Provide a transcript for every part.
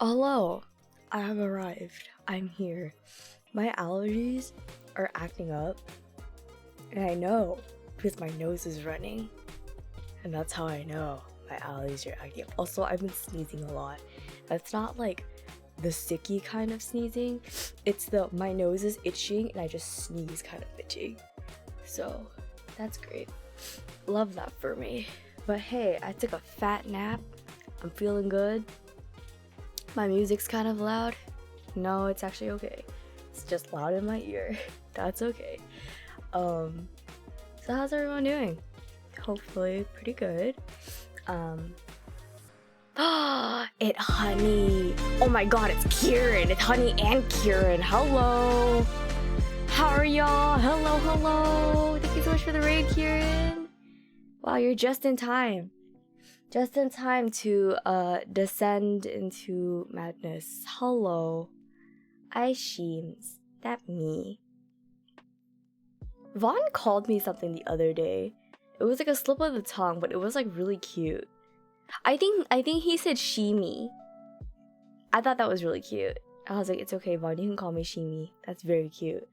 Hello, I have arrived. I'm here. My allergies are acting up, and I know because my nose is running, and that's how I know my allergies are acting up. Also, I've been sneezing a lot. That's not like the sicky kind of sneezing. It's my nose is itching and I just sneeze kind of itchy. So that's great. Love that for me. But hey, I took a fat nap. I'm feeling good. My music's kind of loud. No, it's actually okay. It's just loud in my ear. That's okay. So how's everyone doing? Hopefully pretty good. It Honey. Oh my god, it's Kieran. It's Honey and Kieran. Hello. How are y'all? Hello. Thank you so much for the raid, Kieran. Wow, you're just in time. Just in time to descend into madness. Hello. I Sheems. That me. Vaughn called me something the other day. It was like a slip of the tongue, but it was like really cute. I think he said Shimi. I thought that was really cute. I was like, it's okay, Vaughn, you can call me Shimi. That's very cute.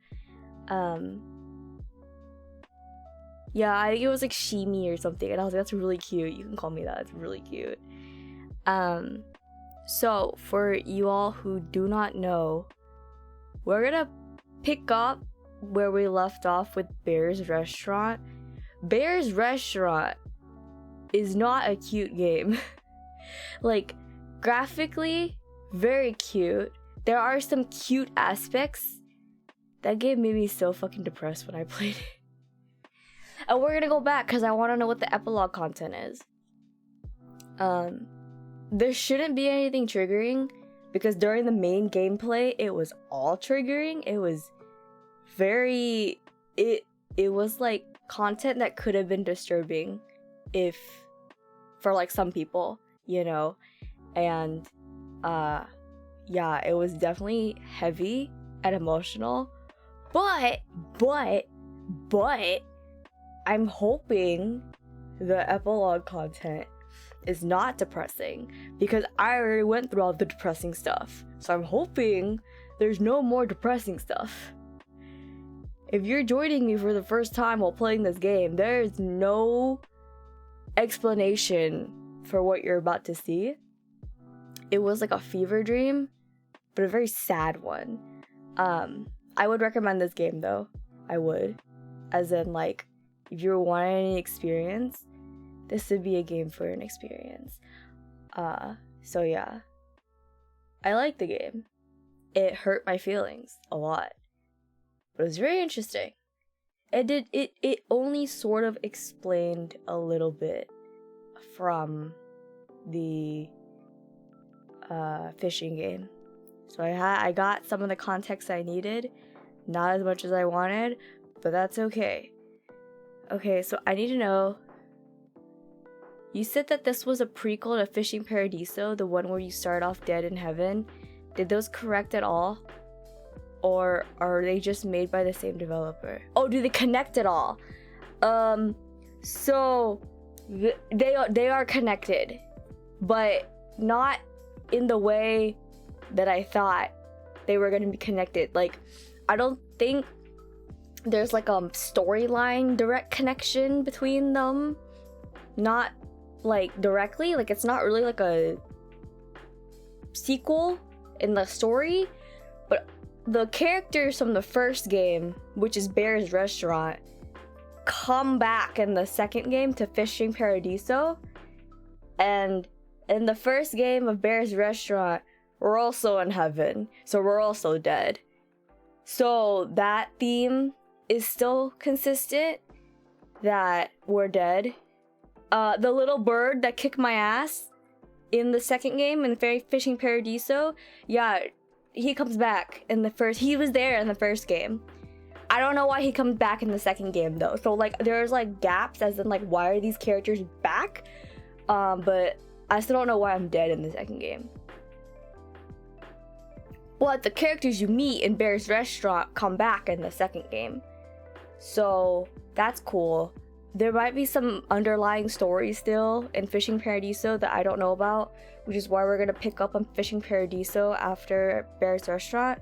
Yeah, I think it was like Shimi or something, and I was like, that's really cute. You can call me that. It's really cute. So for you all who do not know, we're gonna pick up where we left off with Bear's Restaurant. Bear's Restaurant is not a cute game. Like, graphically, very cute. There are some cute aspects. That game made me so fucking depressed when I played it. And we're gonna go back because I want to know what the epilogue content is. There shouldn't be anything triggering because during the main gameplay, it was all triggering. It was very... It was like content that could have been disturbing if... for like some people, you know? And yeah, it was definitely heavy and emotional. But I'm hoping the epilogue content is not depressing because I already went through all the depressing stuff. So I'm hoping there's no more depressing stuff. If you're joining me for the first time while playing this game, there's no explanation for what you're about to see. It was like a fever dream, but a very sad one. I would recommend this game though. I would. As in, like, if you're wanting an experience, this would be a game for an experience. So yeah. I like the game. It hurt my feelings a lot. But it was very interesting. It only sort of explained a little bit from the fishing game. So I got some of the context I needed. Not as much as I wanted, but that's okay. Okay, so I need to know. You said that this was a prequel to Fishing Paradiso, the one where you start off dead in heaven. Did those correct at all? Or are they just made by the same developer? Oh, do they connect at all? So they are connected, but not in the way that I thought they were going to be connected. Like, I don't think there's like a storyline direct connection between them. Not like directly, like it's not really like a sequel in the story, but the characters from the first game, which is Bear's Restaurant, come back in the second game to Fishing Paradiso. And in the first game of Bear's Restaurant, we're also in heaven, so we're also dead. So that theme is still consistent, that we're dead. The little bird that kicked my ass in the second game in Fishing Paradiso, yeah, he comes back in the first. He was there in the first game. I don't know why he comes back in the second game though. So like there's like gaps as in like why are these characters back? But I still don't know why I'm dead in the second game. But the characters you meet in Bear's Restaurant come back in the second game. So that's cool. there might be some underlying story still in Fishing Paradiso that I don't know about, which is why we're gonna pick up on Fishing Paradiso after Bear's Restaurant.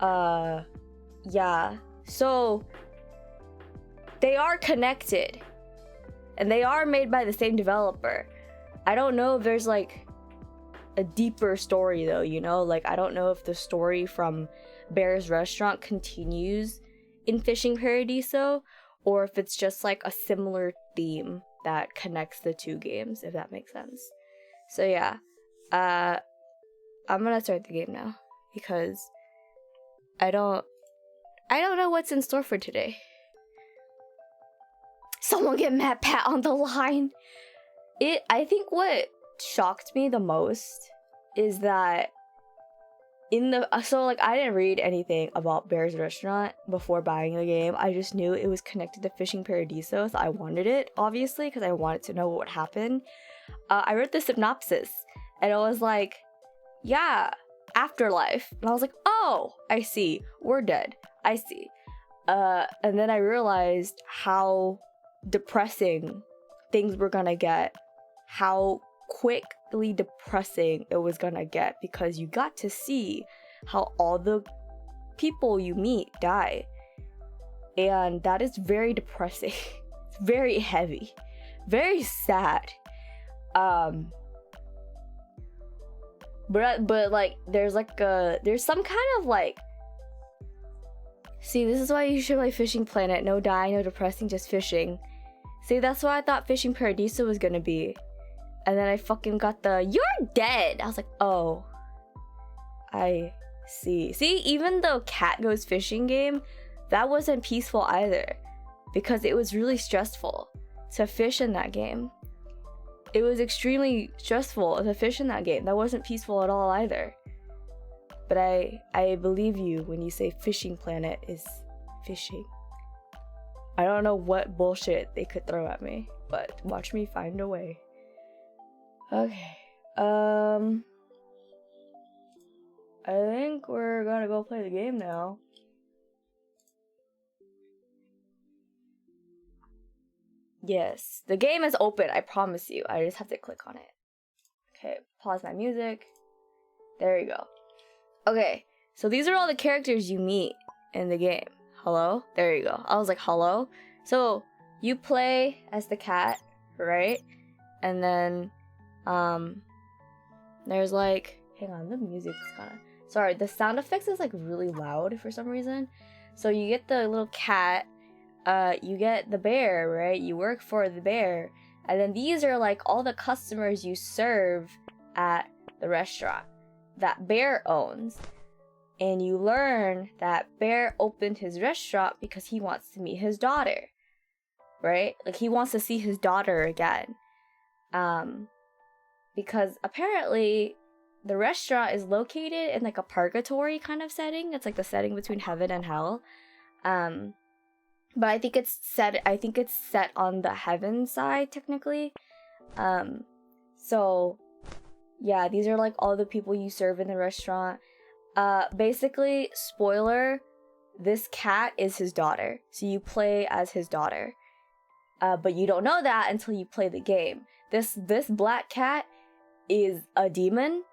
Yeah. So they are connected, and they are made by the same developer. I don't know if there's like a deeper story though, you know? Like, I don't know if the story from Bear's Restaurant continues in Fishing Paradiso, or if it's just like a similar theme that connects the two games, if that makes sense. So yeah, I'm gonna start the game now because I don't know what's in store for today. Someone get Matt Pat on the line. I think what shocked me the most is that I didn't read anything about Bear's Restaurant before buying the game. I just knew it was connected to Fishing Paradiso, so I wanted it, obviously, because I wanted to know what would happen. I read the synopsis, and it was like, yeah, afterlife. And I was like, oh, I see. We're dead. I see. And then I realized how depressing things were gonna get, how quickly depressing it was gonna get, because you got to see how all the people you meet die, and that is very depressing. It's very heavy, very sad. But like there's some kind of like, see, this is why you should play Fishing Planet. No die, no depressing, just fishing. See, that's what I thought Fishing Paradiso was gonna be. And then I fucking got the, you're dead! I was like, oh. I see. See, even the cat goes fishing game, that wasn't peaceful either. Because it was really stressful to fish in that game. It was extremely stressful to fish in that game. That wasn't peaceful at all either. But I believe you when you say Fishing Planet is fishing. I don't know what bullshit they could throw at me, but watch me find a way. Okay, I think we're gonna go play the game now. Yes, the game is open, I promise you. I just have to click on it. Okay, pause my music. There you go. Okay, so these are all the characters you meet in the game. Hello? There you go. I was like, hello? So, you play as the cat, right? And then there's like, hang on, the music's kinda, sorry, the sound effects is like really loud for some reason. So you get the little cat, you get the bear, right? You work for the bear, and then these are like all the customers you serve at the restaurant that Bear owns. And you learn that Bear opened his restaurant because he wants to meet his daughter, right? Like, he wants to see his daughter again. Because apparently the restaurant is located in like a purgatory kind of setting. It's like the setting between heaven and hell. But I think it's set on the heaven side technically. So yeah, these are like all the people you serve in the restaurant. Basically, spoiler, this cat is his daughter. So you play as his daughter. But you don't know that until you play the game. This black cat is a demon.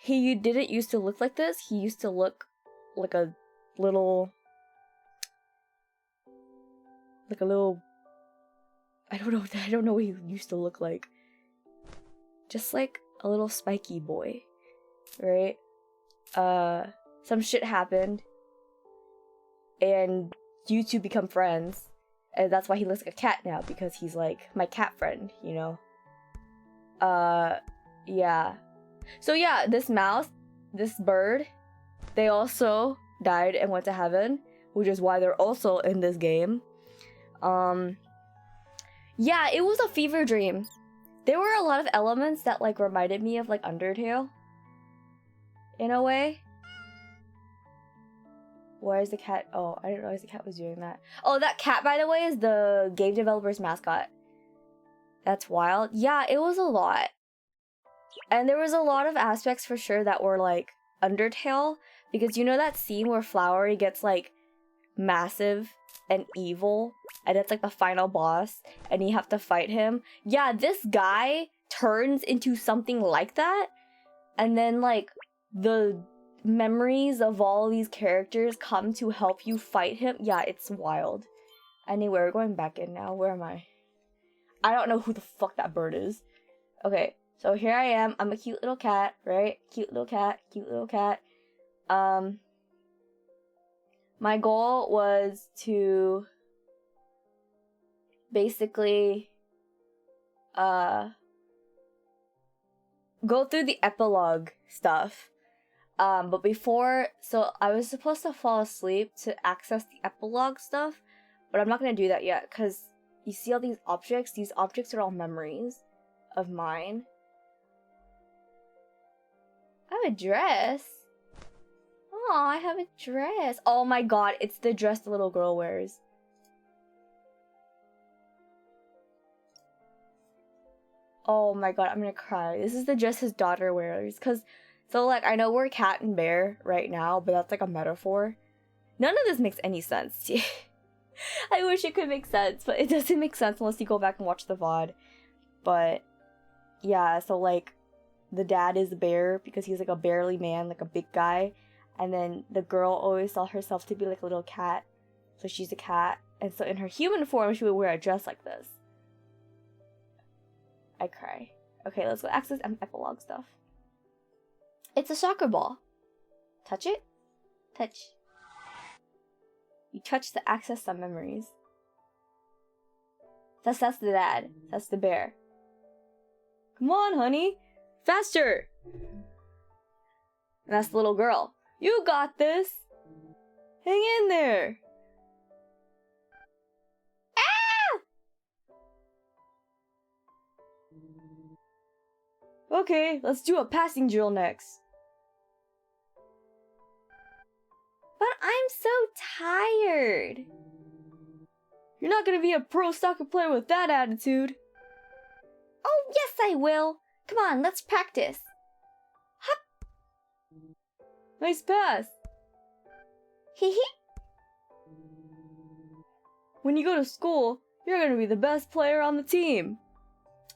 He didn't used to look like this. He used to look like a little I don't know what he used to look like. Just like a little spiky boy, right? Some shit happened and you two become friends, and that's why he looks like a cat now, because he's like my cat friend, you know? Yeah. So yeah, this mouse, this bird, they also died and went to heaven, which is why they're also in this game. Yeah, it was a fever dream. There were a lot of elements that like reminded me of like Undertale, in a way. Why is the cat? Oh, I didn't realize the cat was doing that. Oh, that cat, by the way, is the game developer's mascot. That's wild. Yeah, it was a lot. And there was a lot of aspects for sure that were like Undertale, because you know that scene where Flowery gets like massive and evil, and it's like the final boss, and you have to fight him. Yeah, this guy turns into something like that, and then like the memories of all these characters come to help you fight him. Yeah, it's wild. Anyway, we're going back in now. Where am I? I don't know who the fuck that bird is. Okay, so here I am. I'm a cute little cat, right? Cute little cat, cute little cat. My goal was to basically go through the epilogue stuff. But before, so I was supposed to fall asleep to access the epilogue stuff, but I'm not gonna do that yet, because you see all these objects? These objects are all memories of mine. I have a dress. Oh, I have a dress. Oh my god, it's the dress the little girl wears. Oh my god, I'm gonna cry. This is the dress his daughter wears. So like, I know we're cat and bear right now, but that's like a metaphor. None of this makes any sense. I wish it could make sense, but it doesn't make sense unless you go back and watch the VOD. But yeah, so like, the dad is a bear because he's like a bearly man, like a big guy. And then the girl always saw herself to be like a little cat. So she's a cat. And so in her human form, she would wear a dress like this. I cry. Okay, let's go access epilogue stuff. It's a soccer ball. Touch it? Touch. You touch to access some memories. That's the dad. That's the bear. Come on, honey. Faster! And that's the little girl. You got this! Hang in there! Ah! Okay, let's do a passing drill next. But I'm so tired. You're not gonna be a pro soccer player with that attitude. Oh, yes I will. Come on, let's practice. Hup. Nice pass. Hee hee. When you go to school, you're gonna be the best player on the team.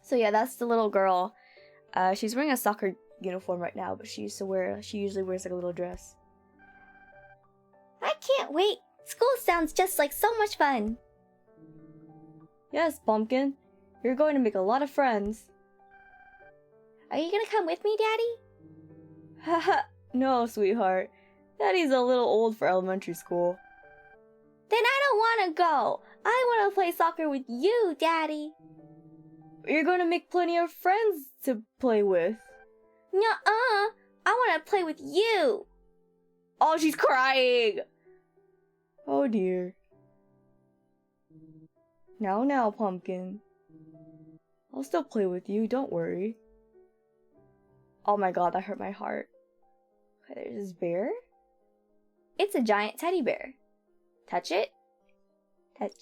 So yeah, that's the little girl. She's wearing a soccer uniform right now, but she usually wears like a little dress. I can't wait. School sounds just like so much fun. Yes, Pumpkin. You're going to make a lot of friends. Are you gonna come with me, Daddy? Haha, no, sweetheart. Daddy's a little old for elementary school. Then I don't wanna go. I wanna play soccer with you, Daddy. You're gonna make plenty of friends to play with. Nuh-uh. I wanna play with you. Oh, she's crying. Oh dear. Now, Pumpkin. I'll still play with you, don't worry. Oh my god, that hurt my heart. Okay, there's this bear. It's a giant teddy bear. Touch it. Touch.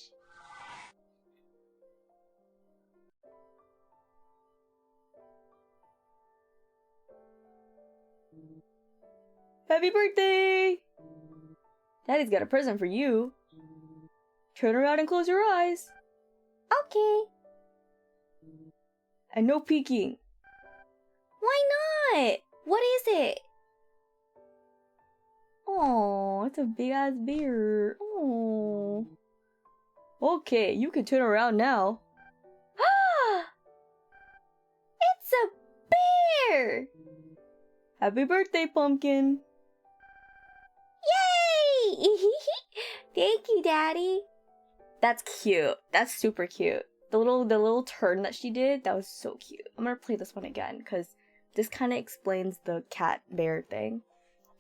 Happy birthday! Daddy's got a present for you. Turn around and close your eyes. Okay. And no peeking. Why not? What is it? Oh, it's a big ass bear. Oh. Okay, you can turn around now. It's a bear! Happy birthday, Pumpkin. Yay! Thank you, Daddy. That's cute. That's super cute. The little turn that she did, that was so cute. I'm gonna play this one again because this kind of explains the cat bear thing.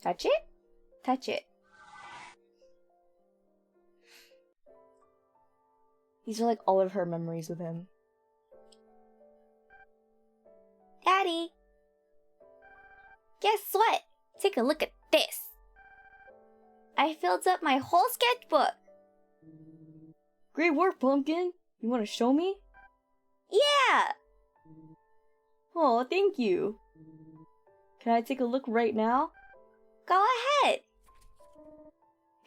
Touch it? Touch it. These are like all of her memories with him. Daddy, guess what? Take a look at this. I filled up my whole sketchbook. Great work, Pumpkin. You want to show me? Yeah! Oh, thank you. Can I take a look right now? Go ahead.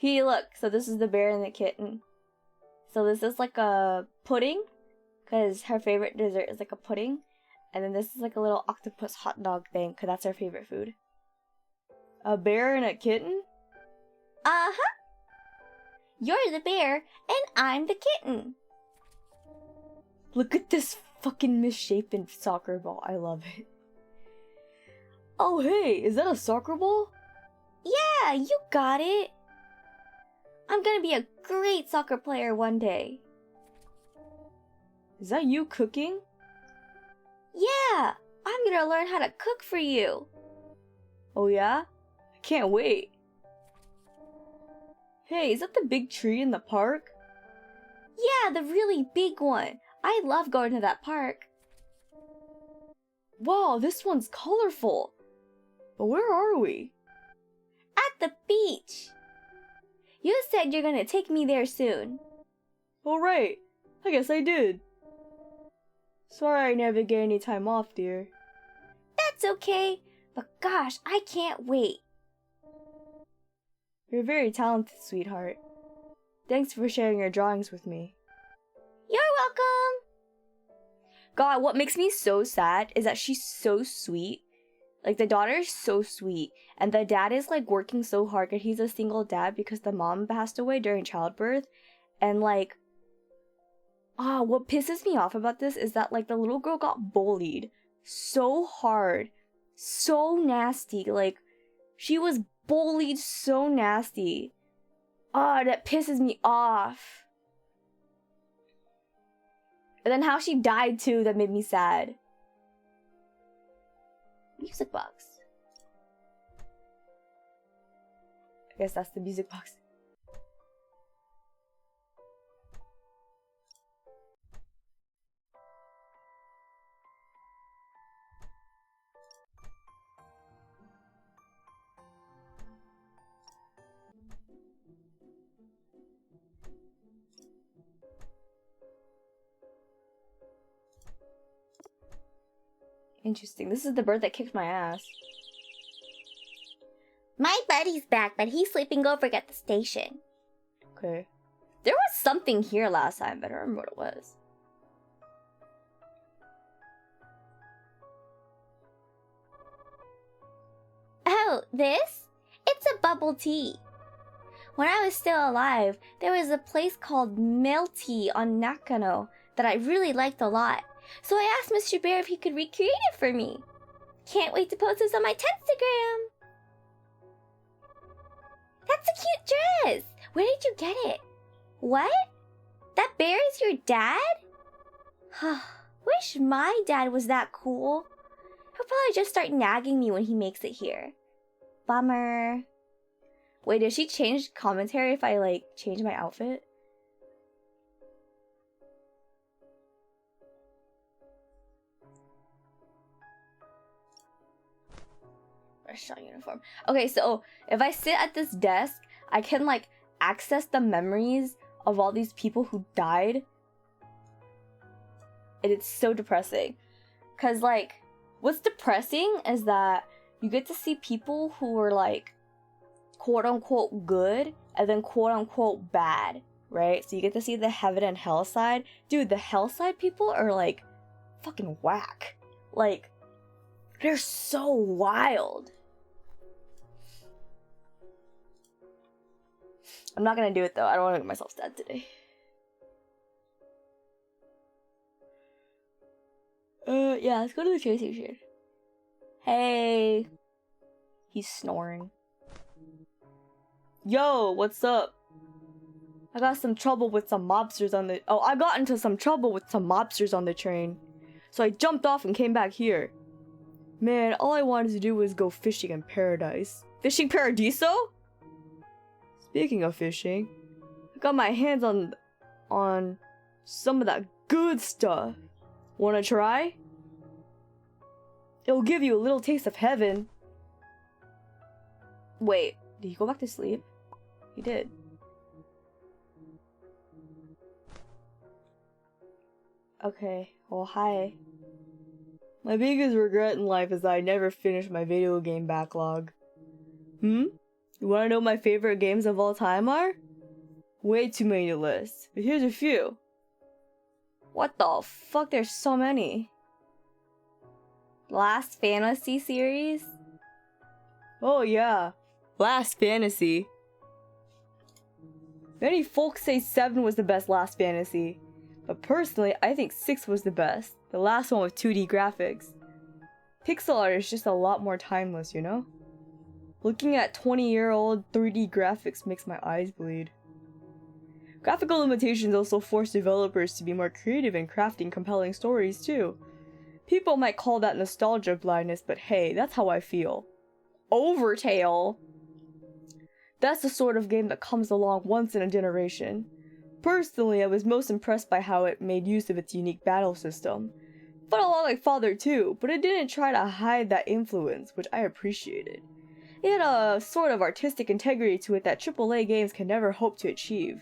Look, so this is the bear and the kitten. So this is like a pudding, because her favorite dessert is like a pudding. And then this is like a little octopus hot dog thing, because that's her favorite food. A bear and a kitten? Uh-huh. You're the bear, and I'm the kitten. Look at this fucking misshapen soccer ball. I love it. Oh, hey, is that a soccer ball? Yeah, you got it. I'm gonna be a great soccer player one day. Is that you cooking? Yeah, I'm gonna learn how to cook for you. Oh yeah? I can't wait. Hey, is that the big tree in the park? Yeah, the really big one. I love going to that park. Wow, this one's colorful. But where are we? At the beach. You said you're gonna take me there soon. Oh right, I guess I did. Sorry I never get any time off, dear. That's okay, but gosh, I can't wait. You're very talented, sweetheart. Thanks for sharing your drawings with me. You're welcome! God, what makes me so sad is that she's so sweet. Like, the daughter is so sweet. And the dad is, like, working so hard because he's a single dad because the mom passed away during childbirth. And, like, what pisses me off about this is that, like, the little girl got bullied so hard. So nasty. Like, she was bullied so nasty. That pisses me off. And then how she died, too, that made me sad. Music box. I guess that's the music box. Interesting. This is the bird that kicked my ass. My buddy's back, but he's sleeping over at the station. Okay. There was something here last time, but I don't remember what it was. Oh, this? It's a bubble tea. When I was still alive, there was a place called Melty on Nakano that I really liked a lot. So I asked Mr. Bear if he could recreate it for me. Can't wait to post this on my Tenstagram. That's a cute dress. Where did you get it? What? That bear is your dad? Wish my dad was that cool. He'll probably just start nagging me when he makes it here. Bummer. Wait, did she change commentary if I, like, change my outfit? Restaurant uniform. Okay, so if I sit at this desk, I can, like, access the memories of all these people who died. And it's so depressing. Because, like, what's depressing is that you get to see people who were, like, quote-unquote good and then quote-unquote bad, right? So you get to see the heaven and hell side. Dude, the hell side people are, like, fucking whack. Like, they're so wild. I'm not gonna do it, though. I don't want to make myself sad today. Yeah, let's go to the train station. Hey. He's snoring. Yo, what's up? I got into some trouble with some mobsters on the train. So I jumped off and came back here. Man, all I wanted to do was go fishing in paradise. Fishing Paradiso? Speaking of fishing, I got my hands on some of that good stuff. Wanna try? It'll give you a little taste of heaven. Wait, did he go back to sleep? He did. Okay, well, hi. My biggest regret in life is that I never finished my video game backlog. You wanna know what my favorite games of all time are? Way too many to list, but here's a few. What the fuck, there's so many. Last Fantasy series? Oh yeah, Last Fantasy. Many folks say 7 was the best Last Fantasy, but personally I think 6 was the best, the last one with 2D graphics. Pixel art is just a lot more timeless, you know? Looking at 20-year-old 3D graphics makes my eyes bleed. Graphical limitations also force developers to be more creative in crafting compelling stories too. People might call that nostalgia blindness, but hey, that's how I feel. Overtale! That's the sort of game that comes along once in a generation. Personally, I was most impressed by how it made use of its unique battle system. Felt a lot like Father 2, but it didn't try to hide that influence, which I appreciated. It had a sort of artistic integrity to it that AAA games can never hope to achieve.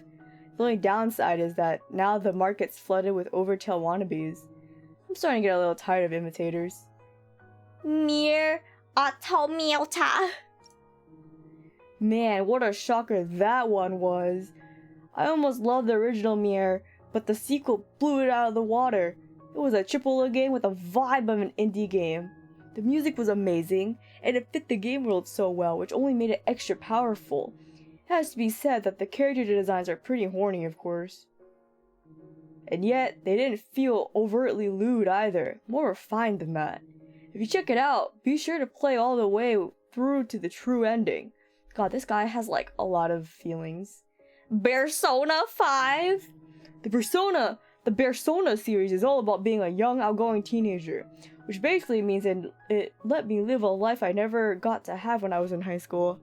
The only downside is that now the market's flooded with Overtale wannabes. I'm starting to get a little tired of imitators. Mir Automata. Man, what a shocker that one was. I almost loved the original Mir, but the sequel blew it out of the water. It was a AAA game with a vibe of an indie game. The music was amazing, and it fit the game world so well, which only made it extra powerful. It has to be said that the character designs are pretty horny, of course. And yet, they didn't feel overtly lewd either, more refined than that. If you check it out, be sure to play all the way through to the true ending. God, this guy has like a lot of feelings. Persona 5? The Persona series is all about being a young, outgoing teenager, which basically means it let me live a life I never got to have when I was in high school.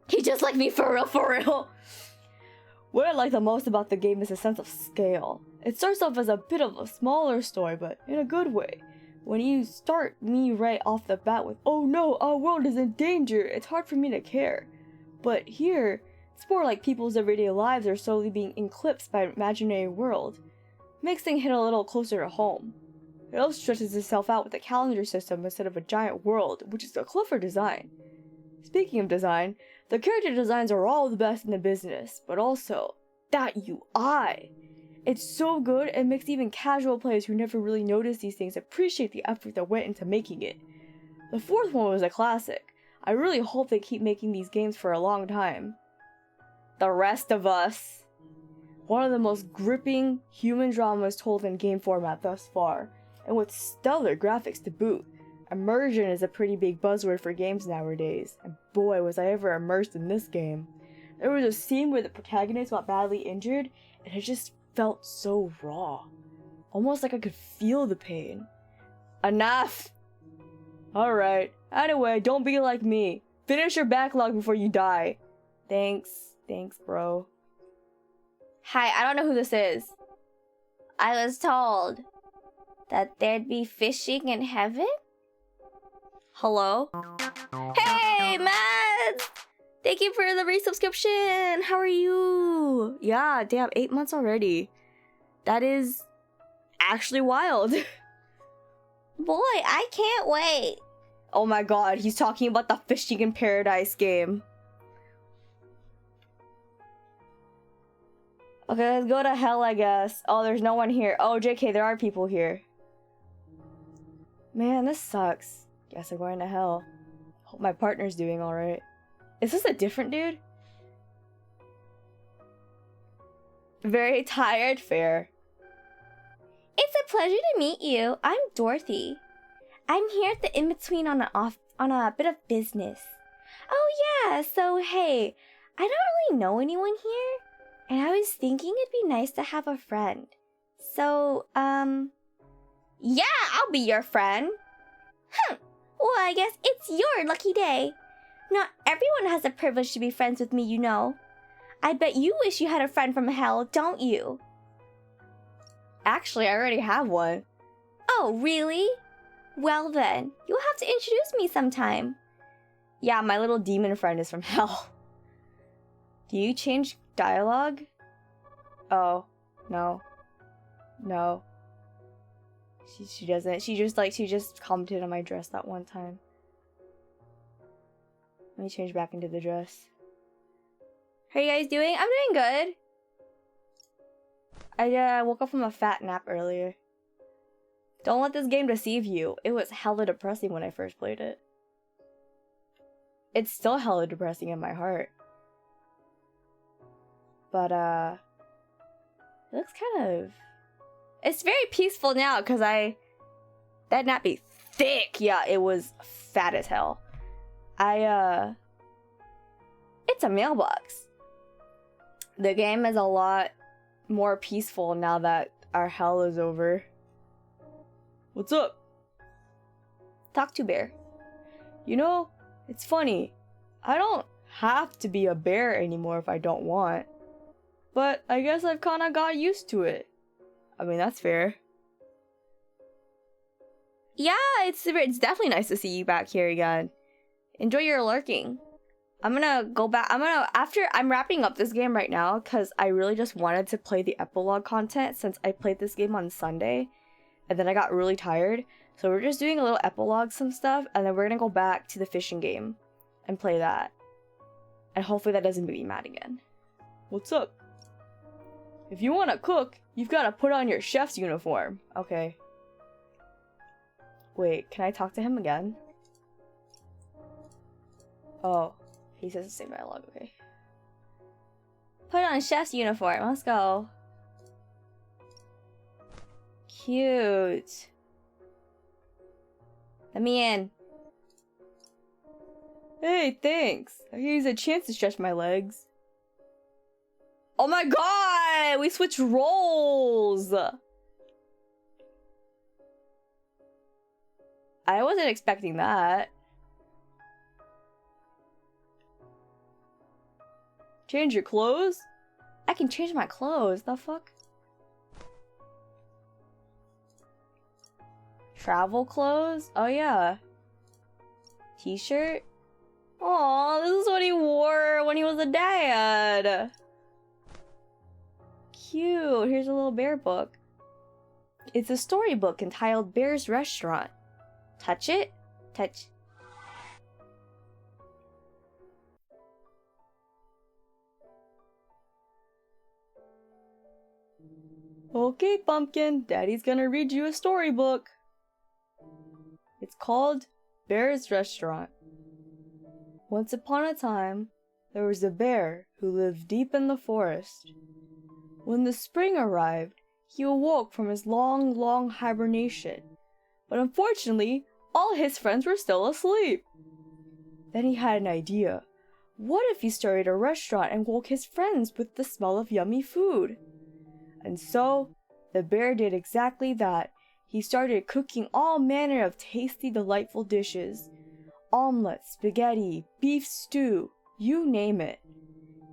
He just like me for real, for real. What I like the most about the game is the sense of scale. It starts off as a bit of a smaller story, but in a good way. When you start me right off the bat with, oh no, our world is in danger, it's hard for me to care. But here, it's more like people's everyday lives are slowly being eclipsed by an imaginary world. Makes things hit a little closer to home. It also stretches itself out with a calendar system instead of a giant world, which is a clever design. Speaking of design, the character designs are all the best in the business, but also, that UI! It's so good, it makes even casual players who never really notice these things appreciate the effort that went into making it. The fourth one was a classic. I really hope they keep making these games for a long time. The Rest of Us. One of the most gripping human dramas told in game format thus far, and with stellar graphics to boot. Immersion is a pretty big buzzword for games nowadays, and boy was I ever immersed in this game. There was a scene where the protagonist got badly injured, and it just felt so raw. Almost like I could feel the pain. Enough! Alright, anyway, don't be like me. Finish your backlog before you die. Thanks, bro. Hi, I don't know who this is. I was told that there'd be fishing in heaven? Hello? Hey, Mads! Thank you for the resubscription! How are you? Yeah, damn, 8 months already. That is actually wild. Boy, I can't wait. Oh my god, he's talking about the Fishing in Paradise game. Okay, let's go to hell, I guess. Oh, there's no one here. Oh, JK, there are people here. Man, this sucks. Guess I'm going to hell. Hope my partner's doing alright. Is this a different dude? Very tired, fair. It's a pleasure to meet you. I'm Dorothy. I'm here at the in-between on a bit of business. Oh yeah, so hey, I don't really know anyone here, and I was thinking it'd be nice to have a friend. So, yeah, I'll be your friend. Well, I guess it's your lucky day. Not everyone has the privilege to be friends with me, you know. I bet you wish you had a friend from hell, don't you? Actually, I already have one. Oh, really? Well then, you'll have to introduce me sometime. Yeah, my little demon friend is from hell. Do you change dialogue? Oh, no. No. She doesn't. She just commented on my dress that one time. Let me change back into the dress. How are you guys doing? I'm doing good. I woke up from a fat nap earlier. Don't let this game deceive you. It was hella depressing when I first played it. It's still hella depressing in my heart. But, it looks kind of... It's very peaceful now, because that nap be thick. Yeah, it was fat as hell. It's a mailbox. The game is a lot more peaceful now that our hell is over. What's up? Talk to bear. You know, it's funny. I don't have to be a bear anymore if I don't want. But I guess I've kinda got used to it. I mean, that's fair. Yeah, it's definitely nice to see you back here again. Enjoy your lurking. I'm gonna go back. I'm wrapping up this game right now because I really just wanted to play the epilogue content since I played this game on Sunday. And then I got really tired. So we're just doing a little epilogue, some stuff, and then we're gonna go back to the fishing game and play that. And hopefully that doesn't make me mad again. What's up? If you wanna cook, you've gotta put on your chef's uniform. Okay. Wait, can I talk to him again? Oh, he says the same dialogue, okay. Put on chef's uniform, let's go. Cute. Let me in. Hey, thanks. I could use a chance to stretch my legs. Oh my god! We switched roles! I wasn't expecting that. Change your clothes? I can change my clothes, the fuck? Travel clothes? Oh yeah. T-shirt? Aw, this is what he wore when he was a dad. Cute. Here's a little bear book. It's a storybook entitled Bear's Restaurant. Touch it? Touch. Okay, Pumpkin. Daddy's gonna read you a storybook. It's called Bear's Restaurant. Once upon a time, there was a bear who lived deep in the forest. When the spring arrived, he awoke from his long hibernation. But unfortunately, all his friends were still asleep. Then he had an idea. What if he started a restaurant and woke his friends with the smell of yummy food? And so, the bear did exactly that. He started cooking all manner of tasty, delightful dishes. Omelets, spaghetti, beef stew, you name it.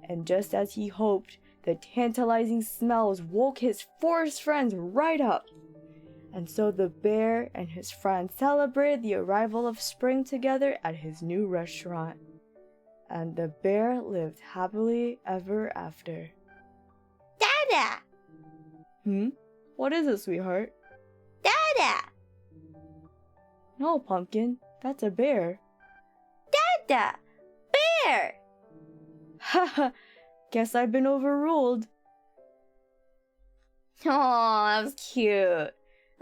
And just as he hoped, the tantalizing smells woke his forest friends right up. And so the bear and his friends celebrated the arrival of spring together at his new restaurant. And the bear lived happily ever after. Dada! What is it, sweetheart? Dada! No, Pumpkin. That's a bear. Dada! Bear! Haha, guess I've been overruled. Oh, that was cute.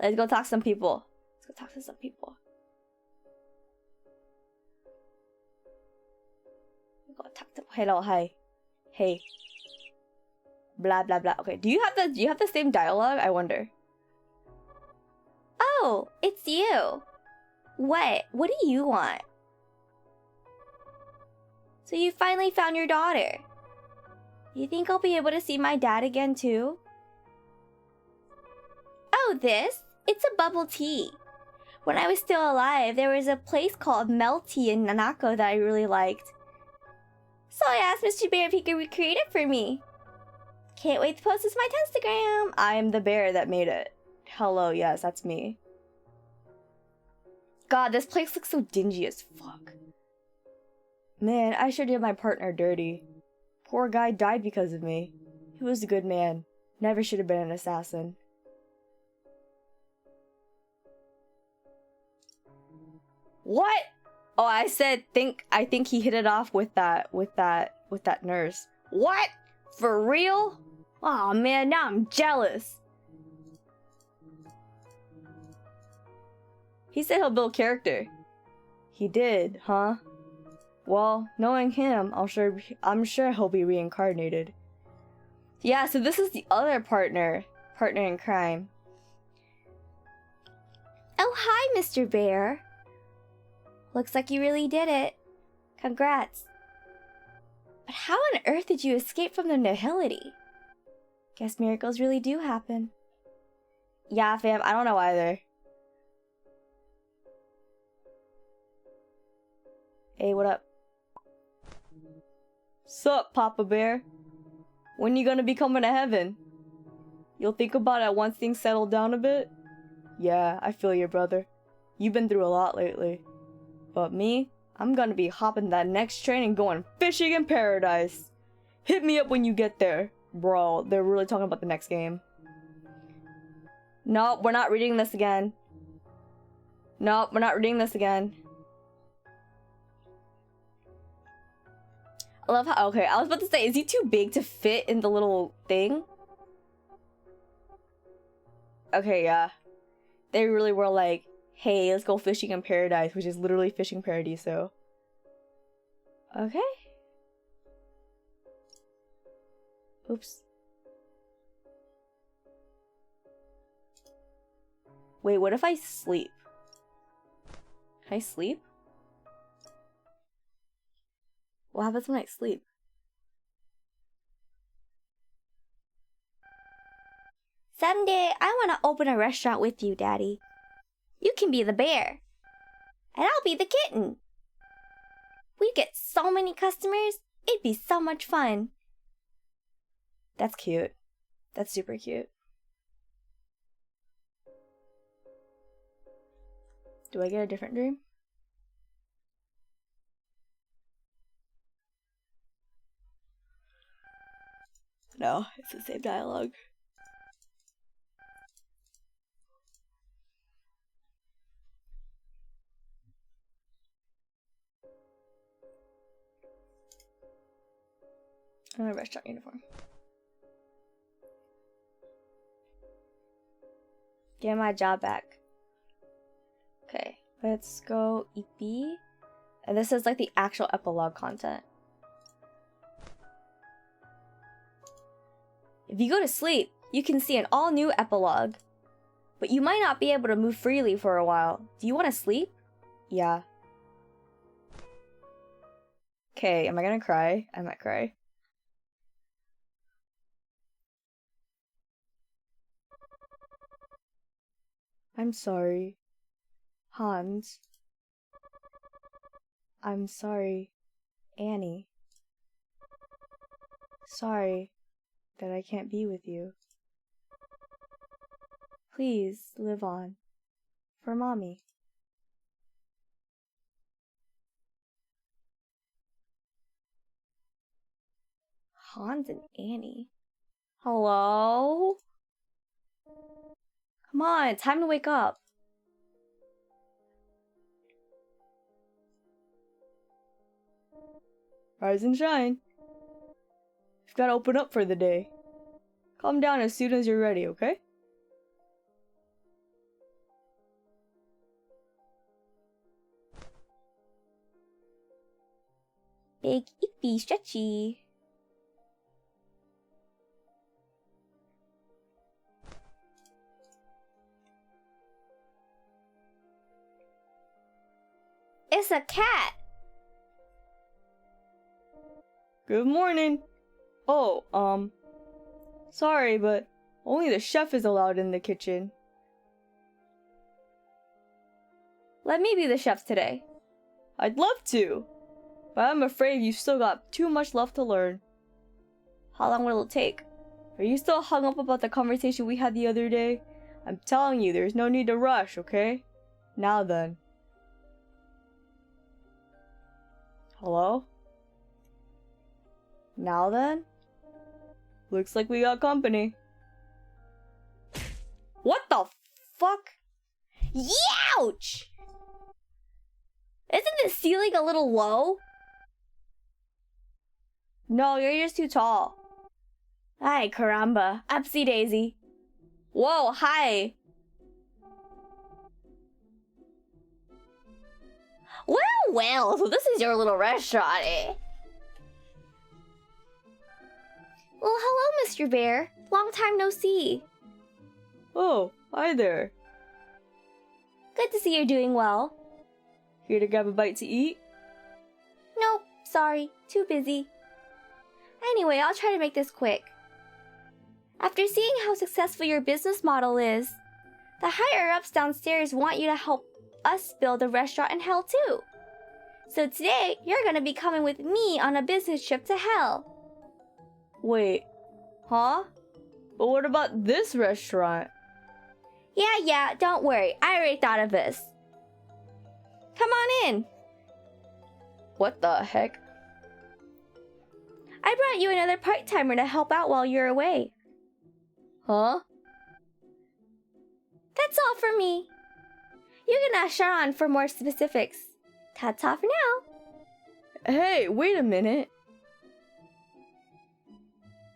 Let's go talk to some people. Let's go talk to some people. Let's go talk to. Hello, hi, hey. Blah blah blah. Okay, do you have the same dialogue? I wonder. Oh, it's you. What? What do you want? So you finally found your daughter. You think I'll be able to see my dad again too? Oh, this? It's a bubble tea. When I was still alive, there was a place called ShimaVT in Nanako that I really liked. So I asked Mr. Bear if he could recreate it for me. Can't wait to post this to my Instagram. I'm the bear that made it. Hello, yes, that's me. God, this place looks so dingy as fuck. Man, I sure did my partner dirty. Poor guy died because of me. He was a good man. Never should have been an assassin. What? Oh, I said I think he hit it off with that nurse. What? For real? Oh man, now I'm jealous. He said he'll build character. He did, huh? Well, knowing him, I'm sure he'll be reincarnated. Yeah, so this is the other partner in crime. Oh, hi, Mr. Bear. Looks like you really did it. Congrats. But how on earth did you escape from the nihility? Guess miracles really do happen. Yeah, fam, I don't know either. Hey, what up? Sup, Papa Bear? When you gonna be coming to heaven? You'll think about it once things settle down a bit? Yeah, I feel you, brother. You've been through a lot lately. But me, I'm gonna be hopping that next train and going fishing in paradise. Hit me up when you get there. Bro, they're really talking about the next game. Nope, we're not reading this again. Nope, we're not reading this again. I love how, okay, I was about to say, is he too big to fit in the little thing? Okay, yeah. They really were like, hey, let's go fishing in paradise, which is literally fishing paradiso. Okay. Oops. Wait, what if I sleep? Can I sleep? What happens when I sleep? Someday, I want to open a restaurant with you, Daddy. You can be the bear. And I'll be the kitten. We'd get so many customers, it'd be so much fun. That's cute. That's super cute. Do I get a different dream? No, it's the same dialogue. I'm in a restaurant uniform. Get my job back. Okay, let's go EP. And this is like the actual epilogue content. If you go to sleep, you can see an all-new epilogue. But you might not be able to move freely for a while. Do you want to sleep? Yeah. Okay, am I gonna cry? I might cry. I'm sorry. Hans. I'm sorry. Annie. Sorry that I can't be with you. Please live on. For Mommy. Hans and Annie. Hello? Come on, time to wake up. Rise and shine. You've got to open up for the day. Calm down as soon as you're ready, okay? Big, ippy, stretchy. It's a cat. Good morning. Oh, sorry, but only the chef is allowed in the kitchen. Let me be the chef today. I'd love to, but I'm afraid you've still got too much left to learn. How long will it take? Are you still hung up about the conversation we had the other day? I'm telling you, there's no need to rush, okay? Now then. Hello? Now then? Looks like we got company. What the fuck? Youch! Isn't the ceiling a little low? No, you're just too tall. Ay, caramba. Upsy daisy. Whoa, hi. Well, so this is your little restaurant, eh? Well, hello, Mr. Bear. Long time no see. Oh, hi there. Good to see you're doing well. Here to grab a bite to eat? Nope, sorry. Too busy. Anyway, I'll try to make this quick. After seeing how successful your business model is, the higher-ups downstairs want you to help us build a restaurant in hell too. So today, you're gonna be coming with me on a business trip to hell. Wait, huh? But what about this restaurant? Yeah, don't worry. I already thought of this. Come on in. What the heck? I brought you another part-timer to help out while you're away. Huh? That's all for me. You can ask Sharon for more specifics. Ta-ta for now. Hey, wait a minute.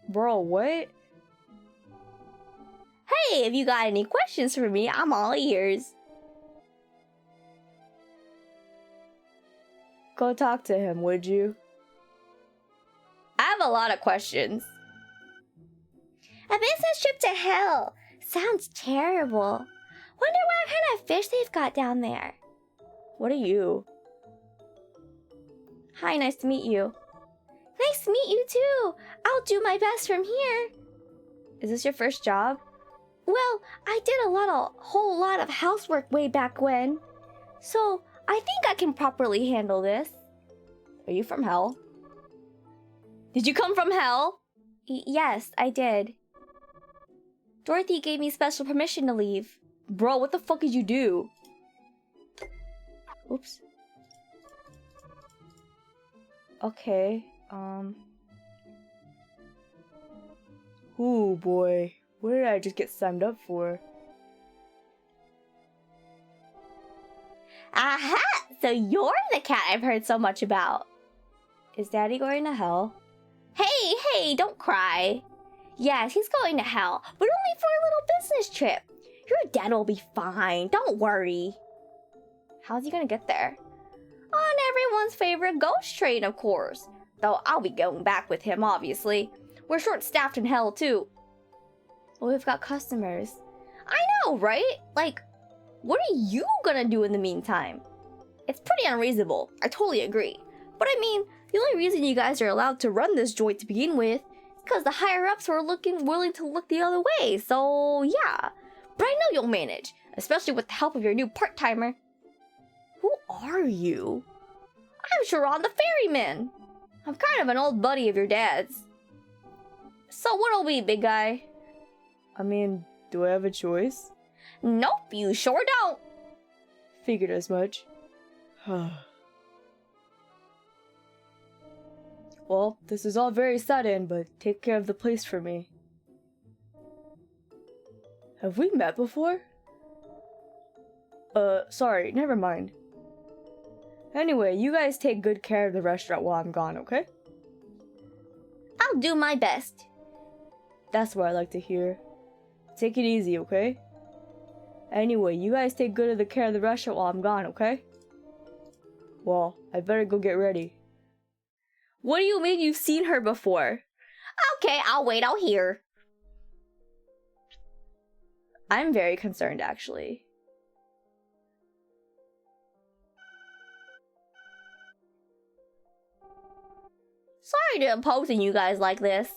Bro, what? Hey, if you got any questions for me, I'm all ears. Go talk to him, would you? I have a lot of questions. A business trip to hell. Sounds terrible. Wonder what kind of fish they've got down there. What are you? Hi, nice to meet you. Nice to meet you too. I'll do my best from here. Is this your first job? Well, I did whole lot of housework way back when. So, I think I can properly handle this. Are you from hell? Did you come from hell? Yes, I did. Dorothy gave me special permission to leave. Bro, what the fuck did you do? Oops. Okay, Ooh, boy. What did I just get signed up for? Aha! So you're the cat I've heard so much about. Is Daddy going to hell? Hey, don't cry. Yes, he's going to hell, but only for a little business trip. Your dad will be fine, don't worry. How's he gonna get there? On everyone's favorite ghost train, of course. Though I'll be going back with him, obviously. We're short-staffed in hell, too. Well, we've got customers. I know, right? Like, what are you gonna do in the meantime? It's pretty unreasonable. I totally agree. But I mean, the only reason you guys are allowed to run this joint to begin with is because the higher-ups were willing to look the other way, so yeah. But I know you'll manage, especially with the help of your new part-timer. Who are you? I'm Sharon the Ferryman. I'm kind of an old buddy of your dad's. So what'll be, big guy? I mean, do I have a choice? Nope, you sure don't. Figured as much. Well, this is all very sudden, but take care of the place for me. Have we met before? Sorry, never mind. Anyway, you guys take good care of the restaurant while I'm gone, okay? I'll do my best. That's what I like to hear. Take it easy, okay? Anyway, you guys take good of the care of the restaurant while I'm gone, okay? Well, I better go get ready. What do you mean you've seen her before? Okay, I'll wait out here. I'm very concerned, actually. Sorry to impose on you guys like this.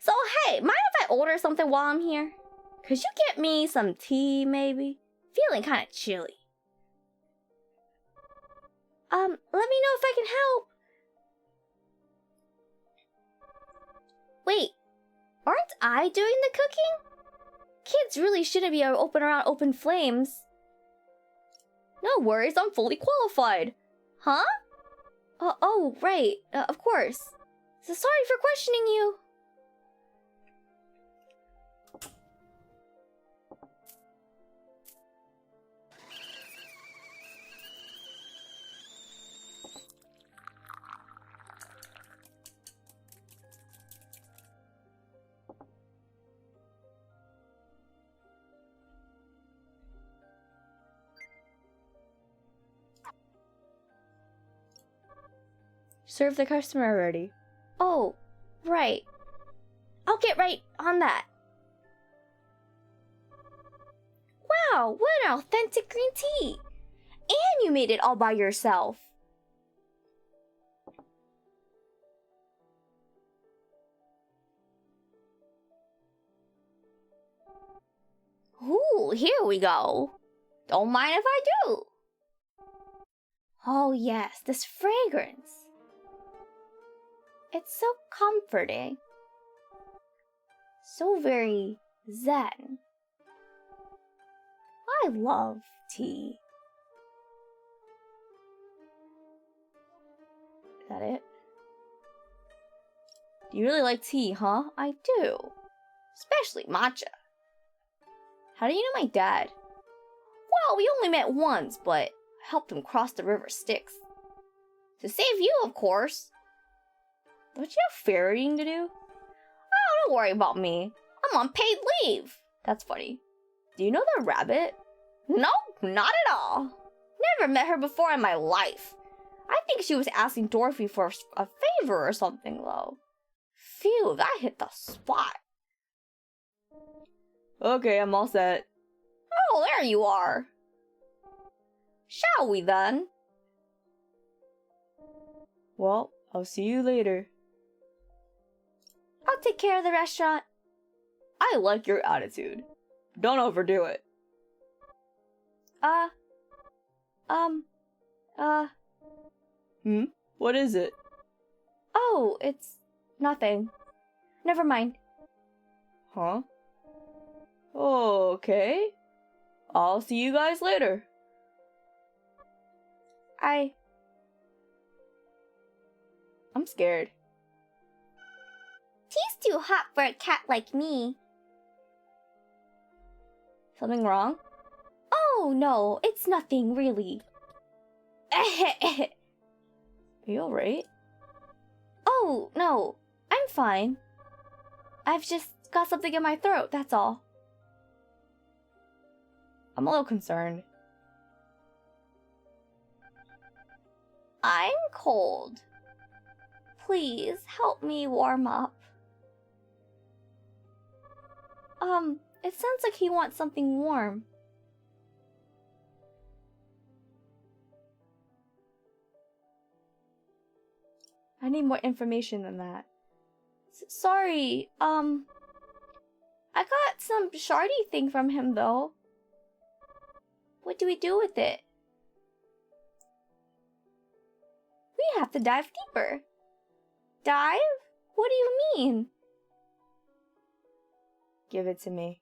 So hey, mind if I order something while I'm here? Could you get me some tea, maybe? Feeling kind of chilly. Let me know if I can help. Wait, aren't I doing the cooking? Kids really shouldn't be around open flames. No worries, I'm fully qualified. Huh? Oh, right, of course. So sorry for questioning you. Serve the customer already. Oh, right. I'll get right on that. Wow, what an authentic green tea! And you made it all by yourself. Ooh, here we go. Don't mind if I do. Oh yes, this fragrance. It's so comforting. So very zen. I love tea. Is that it? You really like tea, huh? I do. Especially matcha. How do you know my dad? Well, we only met once, but I helped him cross the river Styx. To save you, of course. Don't you have ferrying to do? Oh, don't worry about me. I'm on paid leave. That's funny. Do you know the rabbit? No, not at all. Never met her before in my life. I think she was asking Dorothy for a favor or something, though. Phew, that hit the spot. Okay, I'm all set. Oh, there you are. Shall we then? Well, I'll see you later. I'll take care of the restaurant. I like your attitude. Don't overdo it. What is it? Oh, it's nothing. Never mind. Huh? Okay. I'll see you guys later. I'm scared. Tea's too hot for a cat like me. Something wrong? Oh, no, it's nothing, really. Are you alright? Oh, no, I'm fine. I've just got something in my throat, that's all. I'm a little concerned. I'm cold. Please help me warm up. It sounds like he wants something warm. I need more information than that. Sorry, I got some shardy thing from him though. What do we do with it? We have to dive deeper. Dive? What do you mean? Give it to me.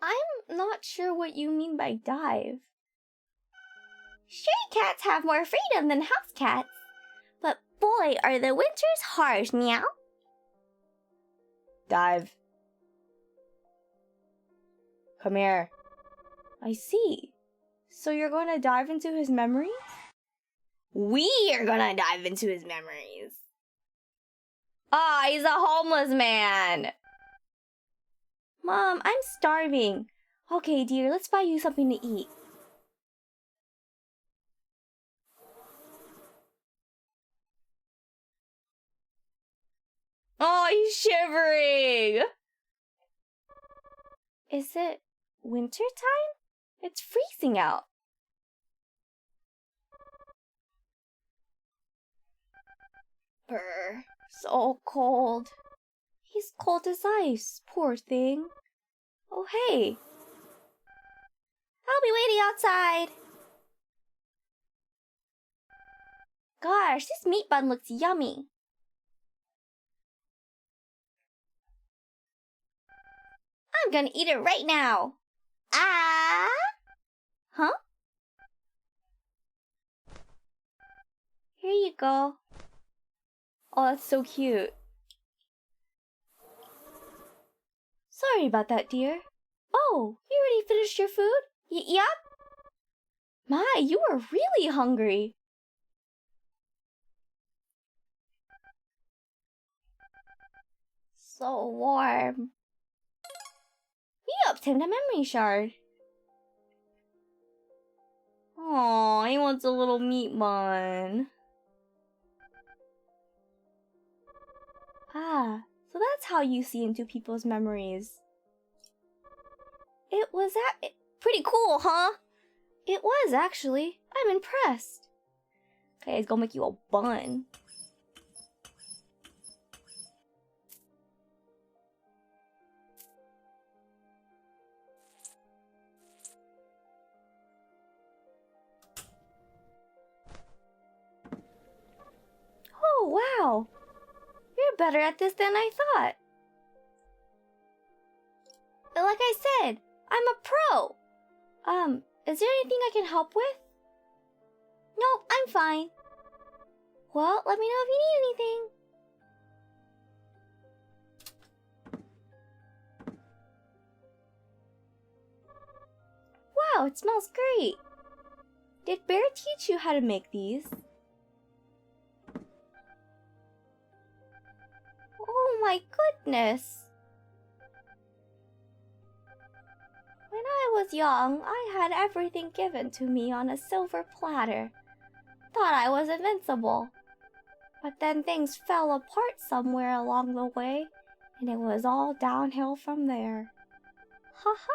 I'm not sure what you mean by dive. Stray cats have more freedom than house cats. But boy, are the winters harsh, meow. Dive. Come here. I see. So you're going to dive into his memories? We are gonna dive into his memories. Ah, he's a homeless man. Mom, I'm starving. Okay, dear, let's buy you something to eat. Oh, he's shivering. Is it winter time? It's freezing out. Brr, so cold. He's cold as ice, poor thing. Oh, hey. I'll be waiting outside. Gosh, this meat bun looks yummy. I'm gonna eat it right now. Ah! Huh? Here you go. Oh, that's so cute. Sorry about that, dear. Oh, you already finished your food? Yup. My, you are really hungry. So warm. We obtained a memory shard. Aw, he wants a little meat bun. Ah, so that's how you see into people's memories. It was pretty cool, huh? It was, actually. I'm impressed. Okay, it's gonna make you a bun. Oh, wow. You're better at this than I thought. Like I said, I'm a pro. Is there anything I can help with? Nope, I'm fine. Well, let me know if you need anything. Wow, it smells great. Did Bear teach you how to make these? Oh my goodness. When I was young, I had everything given to me on a silver platter. Thought I was invincible. But then things fell apart somewhere along the way, and it was all downhill from there. Haha.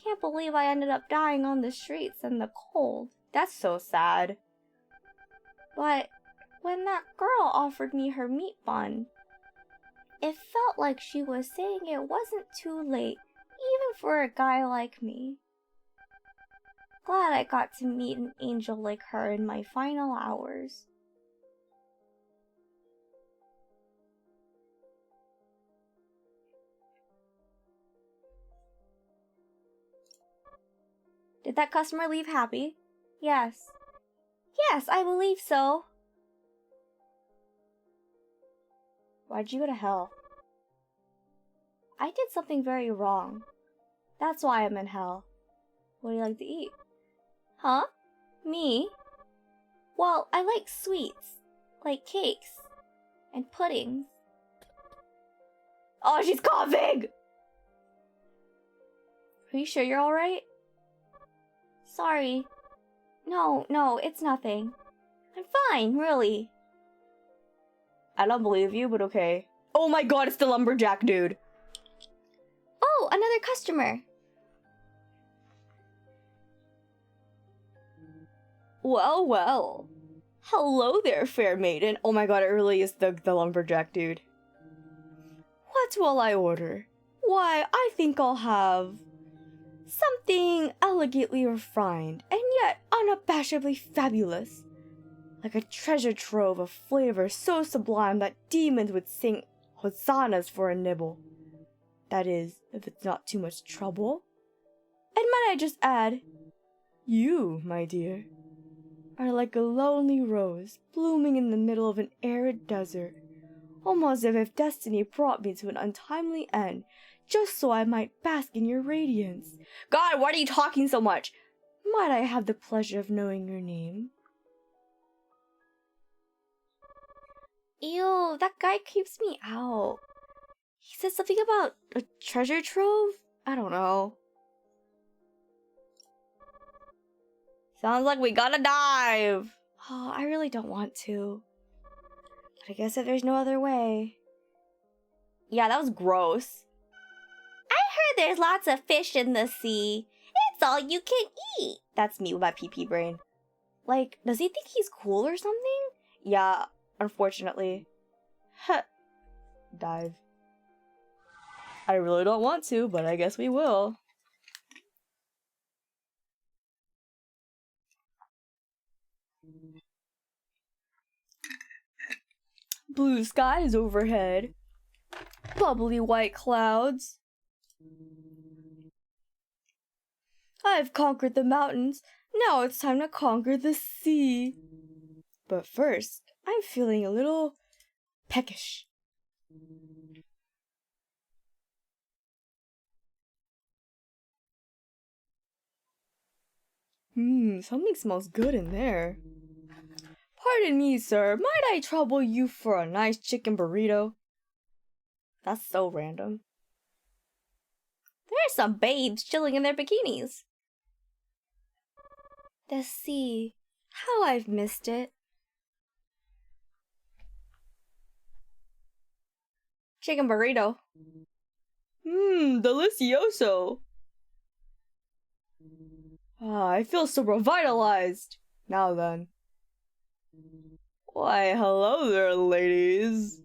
Can't believe I ended up dying on the streets in the cold. That's so sad. But when that girl offered me her meat bun, it felt like she was saying it wasn't too late, even for a guy like me. Glad I got to meet an angel like her in my final hours. Did that customer leave happy? Yes. Yes, I believe so. Why'd you go to hell? I did something very wrong. That's why I'm in hell. What do you like to eat? Huh? Me? Well, I like sweets, like cakes, and puddings. Oh, she's coughing! Are you sure you're alright? Sorry. No, it's nothing. I'm fine, really. I don't believe you, but okay. Oh my god, it's the lumberjack dude. Oh, another customer. Well, well. Hello there, fair maiden. Oh my god, it really is the lumberjack dude. What will I order? Why, I think I'll have something elegantly refined and yet unabashedly fabulous. Like a treasure trove of flavor so sublime that demons would sing hosannas for a nibble. That is, if it's not too much trouble. And might I just add, you, my dear, are like a lonely rose blooming in the middle of an arid desert, almost as if destiny brought me to an untimely end, just so I might bask in your radiance. God, why are you talking so much? Might I have the pleasure of knowing your name? Ew, that guy creeps me out. He said something about a treasure trove? I don't know. Sounds like we gotta dive. Oh, I really don't want to. But I guess if there's no other way. Yeah, that was gross. I heard there's lots of fish in the sea. It's all you can eat. That's me with my pee-pee brain. Like, does he think he's cool or something? Yeah, unfortunately. Huh. Dive. I really don't want to, but I guess we will. Blue skies overhead. Bubbly white clouds. I've conquered the mountains. Now it's time to conquer the sea. But first, I'm feeling a little peckish. Something smells good in there. Pardon me, sir. Might I trouble you for a nice chicken burrito? That's so random. There's some babes chilling in their bikinis. The sea. How I've missed it. Chicken burrito. Delicioso. I feel so revitalized. Now then. Why, hello there, ladies.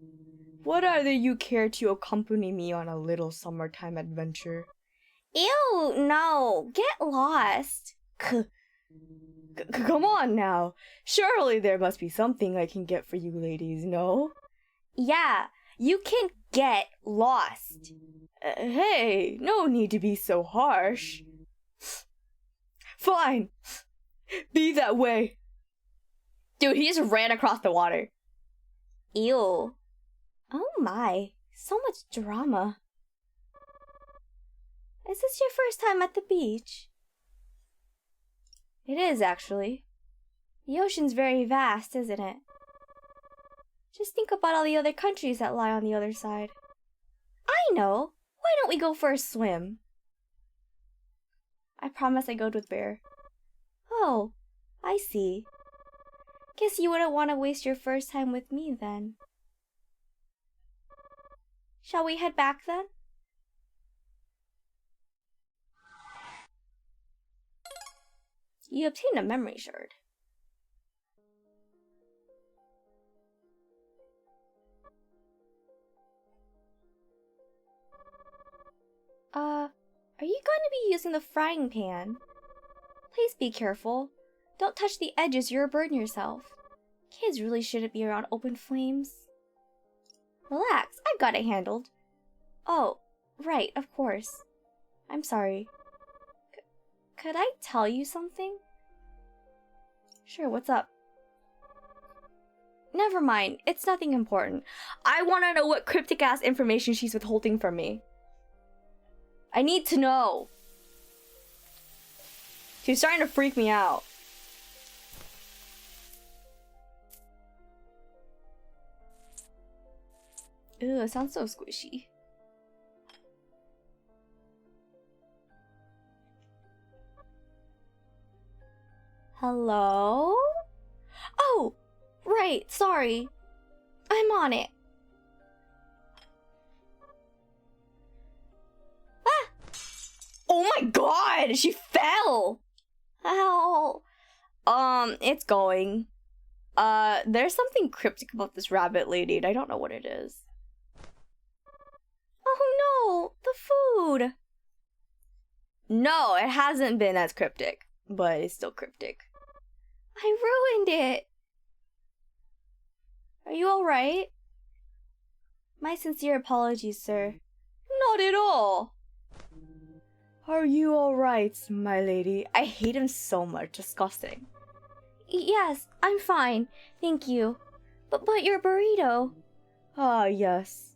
Would either you care to accompany me on a little summertime adventure? Ew, no. Get lost. Come on now. Surely there must be something I can get for you ladies, no? Yeah, you can get lost. Hey, no need to be so harsh. Fine. Be that way. Dude, he just ran across the water. Ew. Oh my, so much drama. Is this your first time at the beach? It is, actually. The ocean's very vast, isn't it? Just think about all the other countries that lie on the other side. I know. Why don't we go for a swim? I promise I go with Bear. Oh, I see. Guess you wouldn't want to waste your first time with me then. Shall we head back then? You obtain a memory shard. Are you going to be using the frying pan? Please be careful. Don't touch the edges, you'll burn yourself. Kids really shouldn't be around open flames. Relax, I've got it handled. Oh, right, of course. I'm sorry. Could I tell you something? Sure, what's up? Never mind, it's nothing important. I want to know what cryptic-ass information she's withholding from me. I need to know. She's starting to freak me out. Ew, it sounds so squishy. Hello? Oh, right, sorry. I'm on it. Ah! Oh my god, she fell! Ow. It's going. There's something cryptic about this rabbit lady, and I don't know what it is. Oh no, the food! No, it hasn't been as cryptic, but it's still cryptic. I ruined it! Are you alright? My sincere apologies, sir. Not at all! Are you alright, my lady? I hate him so much. Disgusting. Yes, I'm fine. Thank you. But your burrito. Ah, yes.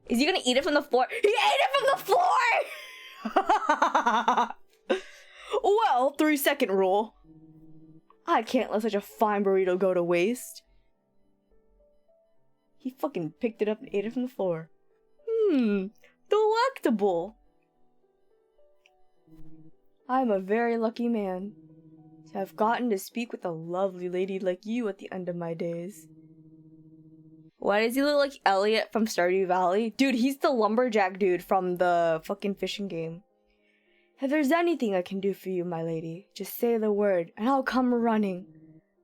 Is he gonna eat it from the floor? He ate it from the floor! Well, 3-second rule. I can't let such a fine burrito go to waste. He fucking picked it up and ate it from the floor. Delectable. I'm a very lucky man to have gotten to speak with a lovely lady like you at the end of my days. Why does he look like Elliot from Stardew Valley? Dude, he's the lumberjack dude from the fucking fishing game. If there's anything I can do for you, my lady, just say the word and I'll come running.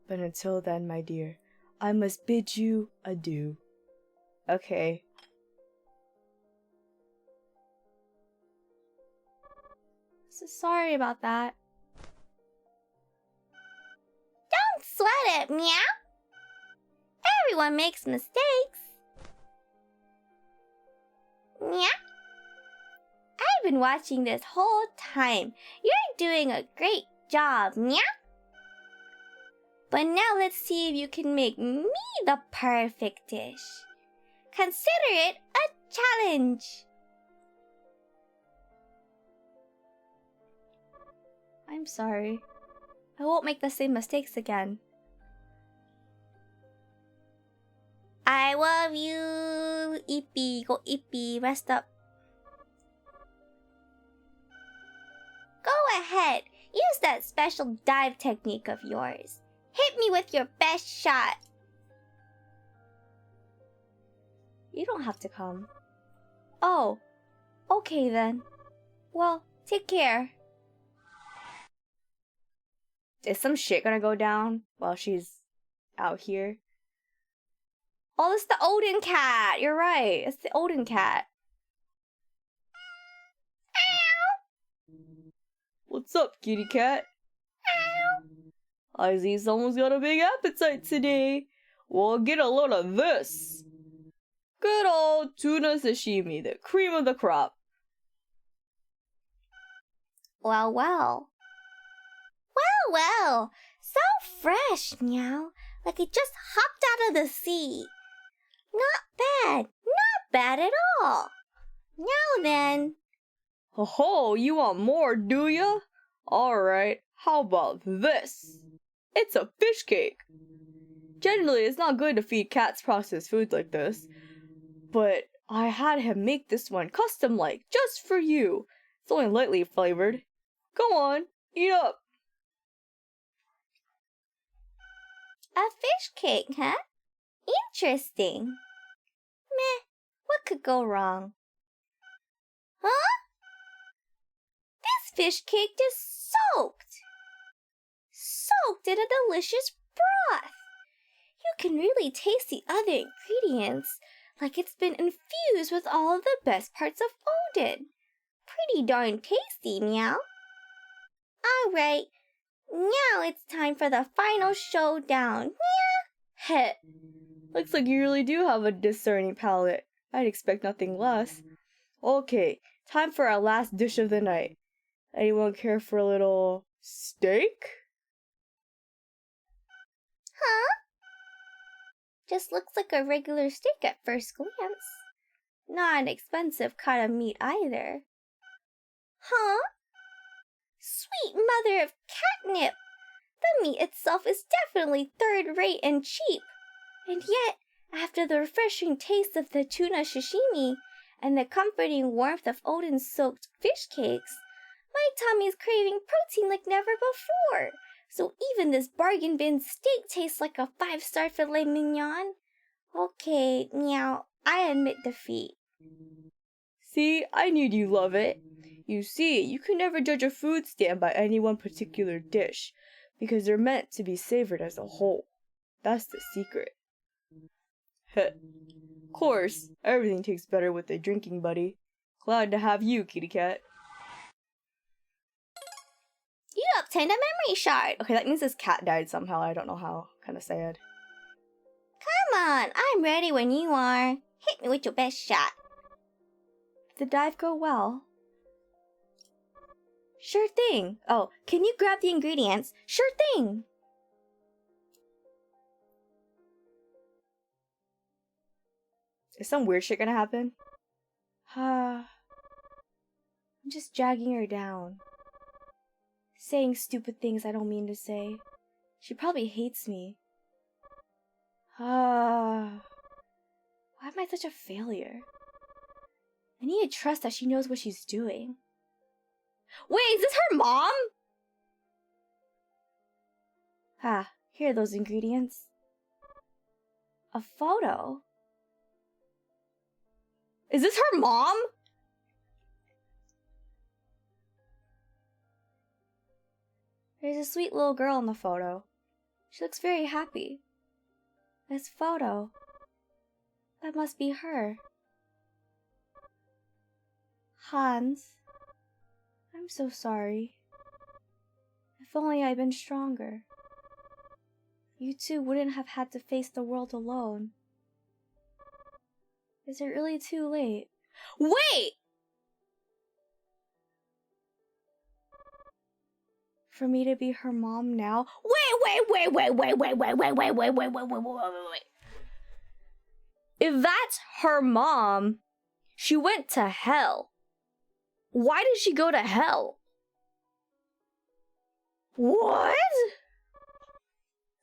But until then, my dear, I must bid you adieu. Okay. So sorry about that. Don't sweat it, meow. Everyone makes mistakes. Meow. I've been watching this whole time. You're doing a great job, meow. But now let's see if you can make me the perfect dish. Consider it a challenge. I'm sorry. I won't make the same mistakes again. I love you. Ippy, go Ippy, rest up. Go ahead. Use that special dive technique of yours. Hit me with your best shot. You don't have to come. Oh, okay then. Well, take care. Is some shit gonna go down while she's out here? Oh, it's the Odin cat. You're right. It's the Odin cat. What's up, kitty cat? I see someone's got a big appetite today. Well, get a load of this. Good old tuna sashimi, the cream of the crop. Well, well. Well, so fresh, meow. Like it just hopped out of the sea. Not bad at all. Now then. Oh, you want more, do ya? Alright, how about this? It's a fish cake. Generally, it's not good to feed cats processed foods like this, but I had him make this one custom-like, just for you. It's only lightly flavored. Go on, eat up. A fish cake, huh? Interesting. Meh, what could go wrong? Huh? This fish cake is soaked in a delicious broth. You can really taste the other ingredients, like it's been infused with all of the best parts of Odin. Pretty darn tasty, meow. Alright, now it's time for the final showdown. Meow. Heh. Looks like you really do have a discerning palate. I'd expect nothing less. Okay, time for our last dish of the night. Anyone care for a little steak? Huh? Just looks like a regular steak at first glance. Not an expensive cut of meat either. Huh? Sweet mother of catnip! The meat itself is definitely third-rate and cheap. And yet, after the refreshing taste of the tuna sashimi and the comforting warmth of Odin's soaked fish cakes, my tummy's craving protein like never before. So even this bargain bin steak tastes like a 5-star filet mignon. Okay, meow, I admit defeat. See, I knew you'd love it. You see, you can never judge a food stand by any one particular dish, because they're meant to be savored as a whole. That's the secret. Heh. Of course, everything tastes better with a drinking buddy. Glad to have you, kitty cat. You obtained a memory shard. Okay, that means this cat died somehow. I don't know how. Kinda sad. Come on, I'm ready when you are. Hit me with your best shot. Did the dive go well? Sure thing. Oh, can you grab the ingredients? Sure thing. Is some weird shit gonna happen? I'm just dragging her down. Saying stupid things I don't mean to say. She probably hates me. Why am I such a failure? I need to trust that she knows what she's doing. Wait, is this her mom? Here are those ingredients. A photo? Is this her mom? There's a sweet little girl in the photo. She looks very happy. This photo. That must be her. Hans. I'm so sorry. If only I'd been stronger. You two wouldn't have had to face the world alone. Is it really too late? Wait! For me to be her mom now? Wait! If that's her mom, she went to hell. Why did she go to hell? What?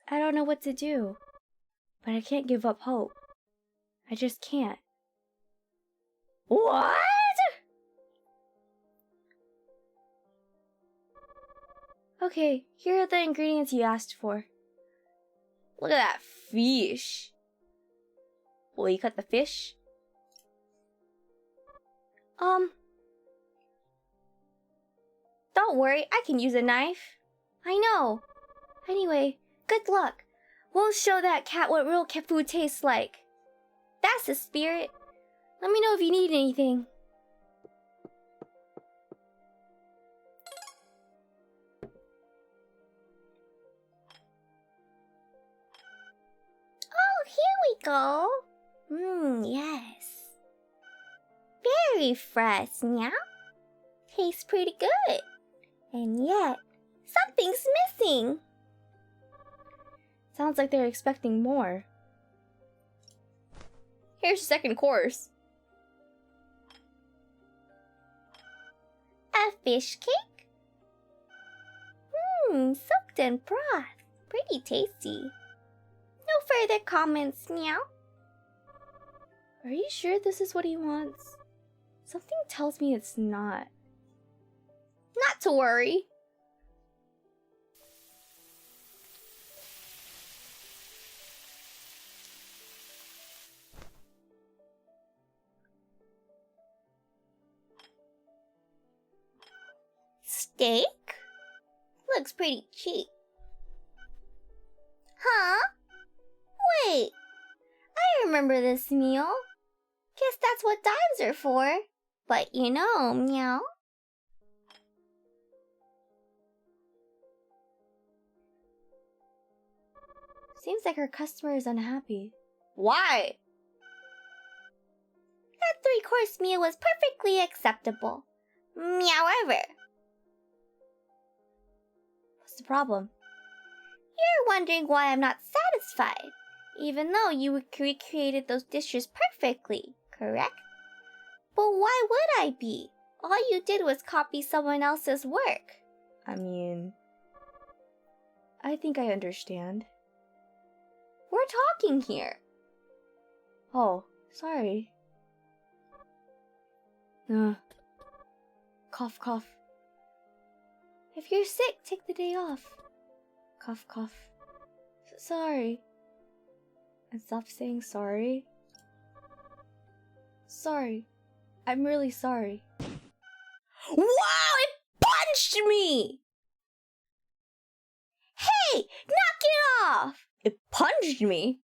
I don't know what to do, but I can't give up hope. I just can't. What? Okay, here are the ingredients you asked for. Look at that fish. Will you cut the fish? Don't worry, I can use a knife. I know. Anyway, good luck. We'll show that cat what real cat food tastes like. That's the spirit. Let me know if you need anything. Oh, here we go. Yes. Very fresh, meow. Tastes pretty good. And yet, something's missing. Sounds like they're expecting more. Here's the second course. A fish cake? Soaked in broth. Pretty tasty. No further comments, meow. Are you sure this is what he wants? Something tells me it's not. Not to worry. Steak? Looks pretty cheap. Huh? Wait. I remember this meal. Guess that's what dimes are for. But you know, meow. Seems like her customer is unhappy. Why? That 3-course meal was perfectly acceptable. Meowever. What's the problem? You're wondering why I'm not satisfied, even though you recreated those dishes perfectly, correct? But why would I be? All you did was copy someone else's work. I mean, I think I understand. We're talking here. Oh, sorry. Cough, cough. If you're sick, take the day off. Cough, cough. Sorry. And stop saying sorry. Sorry. I'm really sorry. Wow, it punched me! Hey, knock it off! It punched me?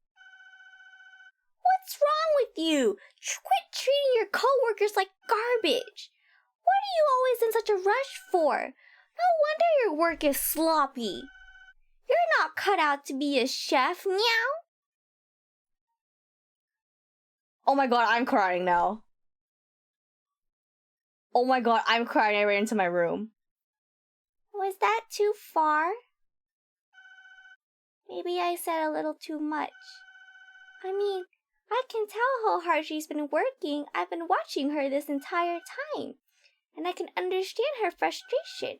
What's wrong with you? Quit treating your coworkers like garbage. What are you always in such a rush for? No wonder your work is sloppy. You're not cut out to be a chef, meow. Oh my god, I'm crying now. Oh my god, I'm crying. I ran into my room. Was that too far? Maybe I said a little too much. I mean, I can tell how hard she's been working. I've been watching her this entire time. And I can understand her frustration.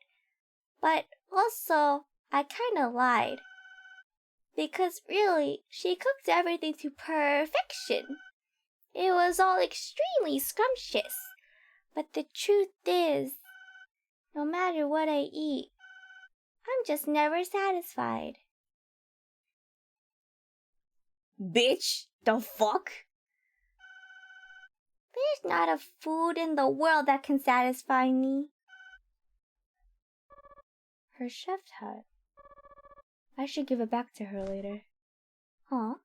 But also, I kinda lied. Because really, she cooked everything to perfection. It was all extremely scrumptious. But the truth is, no matter what I eat, I'm just never satisfied. Bitch, the fuck? There's not a food in the world that can satisfy me. Her chef hat. I should give it back to her later. Huh?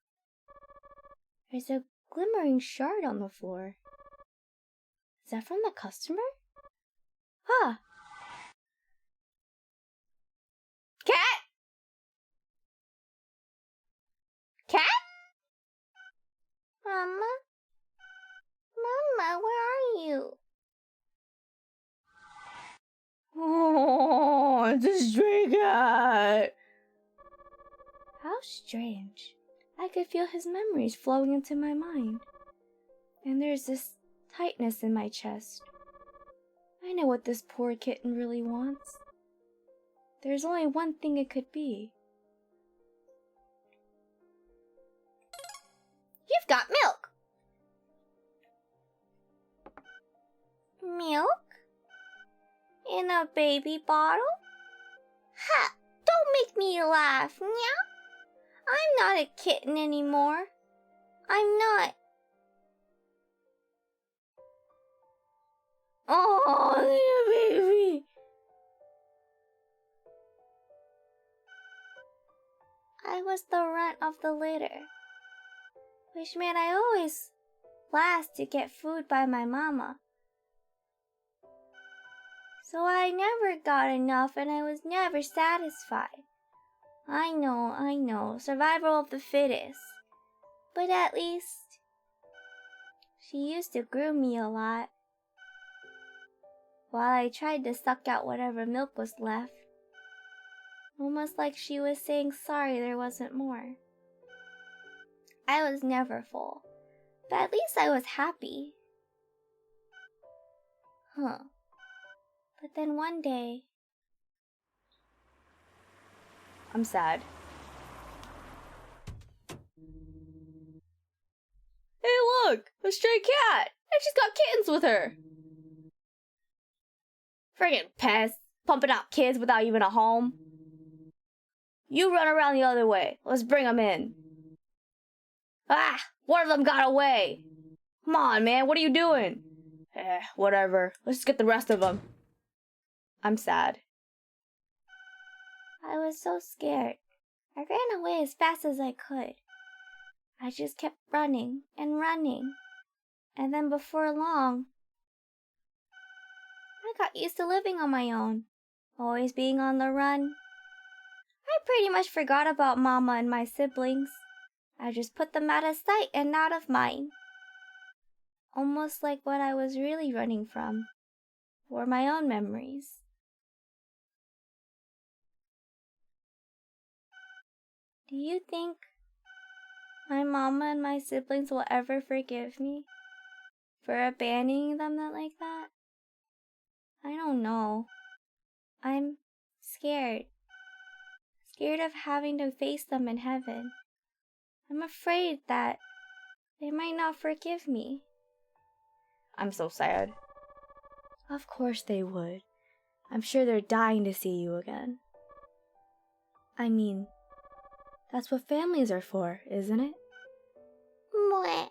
There's a glimmering shard on the floor. Is that from the customer? Ah! Cat? Cat? Mama? Mama, where are you? Oh, it's a stray cat. How strange. I could feel his memories flowing into my mind. And there's this tightness in my chest. I know what this poor kitten really wants. There's only one thing it could be. You've got milk. Milk? In a baby bottle? Ha! Don't make me laugh, meow. I'm not a kitten anymore. I'm not. Oh, baby. I was the runt of the litter, which meant I always last to get food by my mama. So I never got enough and I was never satisfied. I know, survival of the fittest. But at least, she used to groom me a lot, while I tried to suck out whatever milk was left. Almost like she was saying sorry there wasn't more. I was never full, but at least I was happy. But then one day, I'm sad. Hey, look! A stray cat! And she's got kittens with her! Friggin' pest! Pumping out kids without even a home. You run around the other way. Let's bring them in. Ah! One of them got away! Come on, man, what are you doing? Whatever. Let's just get the rest of them. I'm sad. I was so scared. I ran away as fast as I could. I just kept running and running. And then before long, I got used to living on my own, always being on the run. I pretty much forgot about Mama and my siblings. I just put them out of sight and out of mind. Almost like what I was really running from were my own memories. Do you think my mama and my siblings will ever forgive me for abandoning them like that? I don't know. I'm scared. Scared of having to face them in heaven. I'm afraid that they might not forgive me. I'm so sad. Of course they would. I'm sure they're dying to see you again. I mean, that's what families are for, isn't it? What?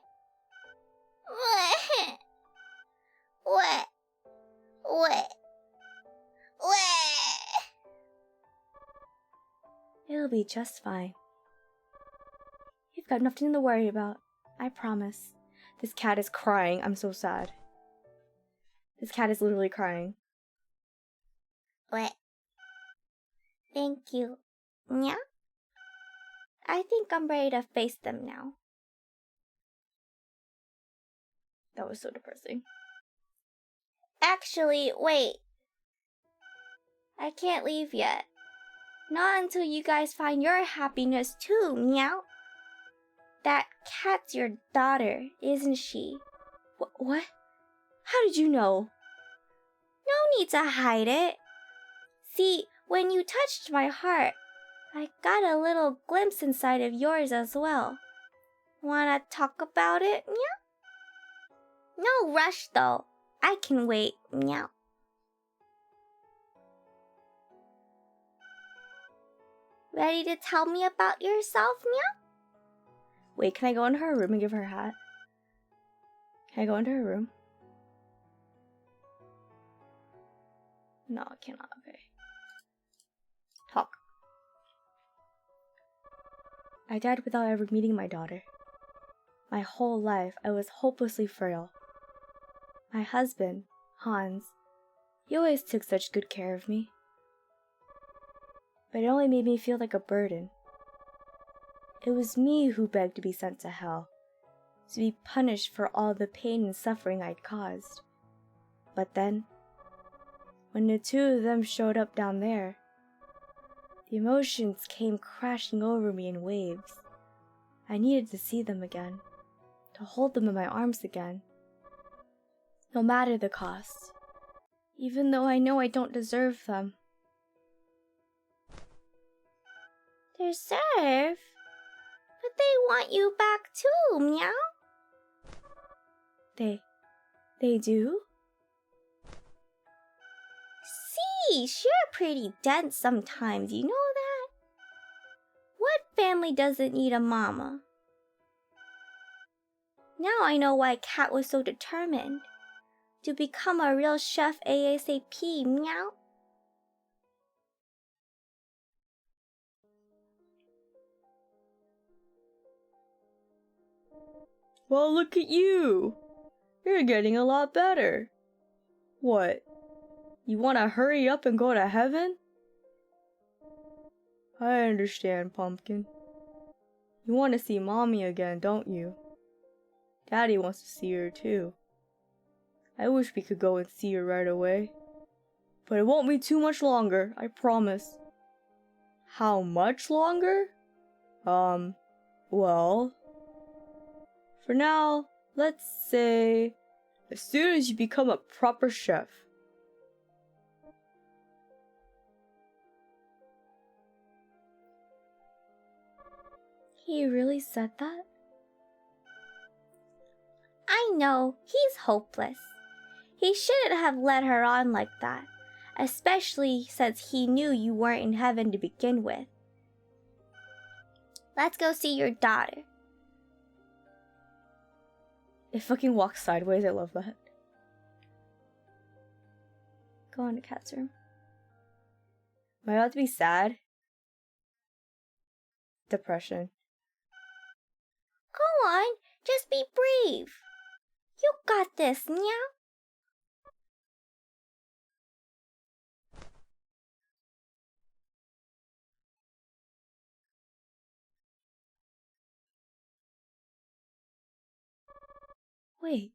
What? What? What? What? It'll be just fine. You've got nothing to worry about. I promise. This cat is crying. I'm so sad. This cat is literally crying. What? Thank you. Yeah? I think I'm ready to face them now. That was so depressing. Actually, wait. I can't leave yet. Not until you guys find your happiness too, meow. That cat's your daughter, isn't she? What? How did you know? No need to hide it. See, when you touched my heart, I got a little glimpse inside of yours as well. Wanna talk about it, meow? No rush though. I can wait, meow. Ready to tell me about yourself, meow? Wait, can I go into her room and give her a hat? Can I go into her room? No, I cannot. Okay. Talk. I died without ever meeting my daughter. My whole life, I was hopelessly frail. My husband, Hans, he always took such good care of me. But it only made me feel like a burden. It was me who begged to be sent to hell, to be punished for all the pain and suffering I'd caused. But then, when the two of them showed up down there, the emotions came crashing over me in waves. I needed to see them again, to hold them in my arms again. No matter the cost, even though I know I don't deserve them. Deserve? But they want you back too, meow. They do? Sheesh, you're pretty dense sometimes, you know that? What family doesn't need a mama? Now I know why Kat was so determined. to become a real chef ASAP, meow. Well, look at you. You're getting a lot better. What? You want to hurry up and go to heaven? I understand, Pumpkin. You want to see Mommy again, don't you? Daddy wants to see her too. I wish we could go and see her right away. But it won't be too much longer, I promise. How much longer? Well... For now, let's say... as soon as you become a proper chef. He really said that? I know, he's hopeless. He shouldn't have led her on like that, especially since he knew you weren't in heaven to begin with. Let's go see your daughter. It fucking walks sideways, I love that. Go on to Cat's room. Am I about to be sad? Depression. Go on, just be brave. You got this, meow. Wait,